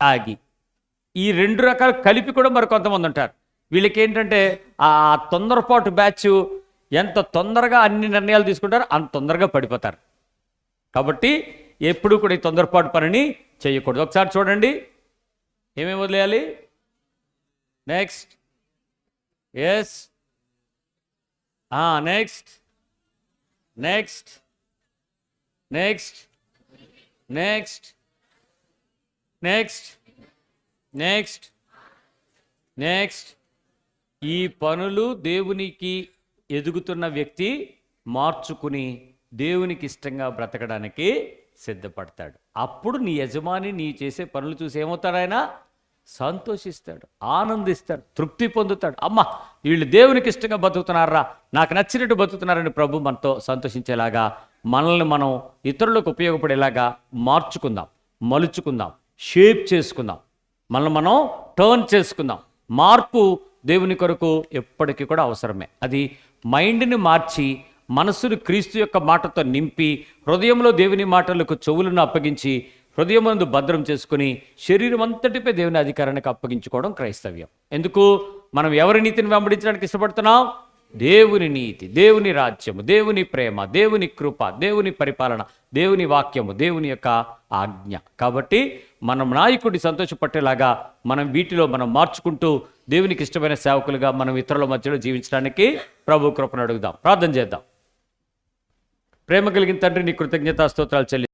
ఆగి. ఈ 2 రకాలు కలిపి కూడా మరి కొంతమంది ఉంటారు. వీళ్ళకి ఏంటంటే ఆ తొందరపాటు బ్యాచ్ ఎంత తొందరగా అన్ని నిర్ణయాలు తీసుకుంటారో అంత తొందరగా పడిపోతారు. కాబట్టి ఎప్పుడు కూడా ఈ తొందరపాటు పనిని చేయకూడదు. ఒకసారి చూడండి, ఏమేమి వదిలేయాలి? Next, yes, next. ఈ పనులు దేవునికి ఎదుగుతున్న వ్యక్తి మార్చుకుని దేవునికి ఇష్టంగా బ్రతకడానికి సిద్ధపడతాడు. అప్పుడు నీ యజమాని నీ చేసే పనులు చూసి ఏమవుతాడు? ఆయన సంతోషిస్తాడు, ఆనందిస్తాడు, తృప్తి పొందుతాడు. అమ్మ, వీళ్ళు దేవునికి ఇష్టంగా బతుకుతున్నారా, నాకు నచ్చినట్టు బతుకుతున్నారని ప్రభు మనతో సంతోషించేలాగా, మనల్ని మనం ఇతరులకు ఉపయోగపడేలాగా మార్చుకుందాం, మలుచుకుందాం, షేప్ చేసుకుందాం, మనల్ని మనం టర్న్ చేసుకుందాం. మార్పు దేవుని కొరకు ఎప్పటికీ కూడా అవసరమే. అది మైండ్ని మార్చి మనస్సును క్రీస్తు యొక్క మాటతో నింపి హృదయంలో దేవుని మాటలకు చెవులను అప్పగించి హృదయమందు భద్రం చేసుకుని శరీరం అంతటిపై దేవుని అధికారానికి అప్పగించుకోవడం క్రైస్తవ్యం. ఎందుకు? మనం ఎవరి నీతిని వెంబడించడానికి ఇష్టపడుతున్నాం? దేవుని నీతి, దేవుని రాజ్యము, దేవుని ప్రేమ, దేవుని కృప, దేవుని పరిపాలన, దేవుని వాక్యము, దేవుని యొక్క ఆజ్ఞ. కాబట్టి మనం నాయకుడిని సంతోషపట్టేలాగా మనం వీటిలో మనం మార్చుకుంటూ దేవునికి ఇష్టమైన సేవకులుగా మనం ఇతరుల మధ్యలో జీవించడానికి ప్రభు కృపను అడుగుదాం. ప్రార్థన చేద్దాం. ప్రేమ కలిగిన తండ్రి, నీ కృతజ్ఞతా స్తోత్రాలు చెల్లి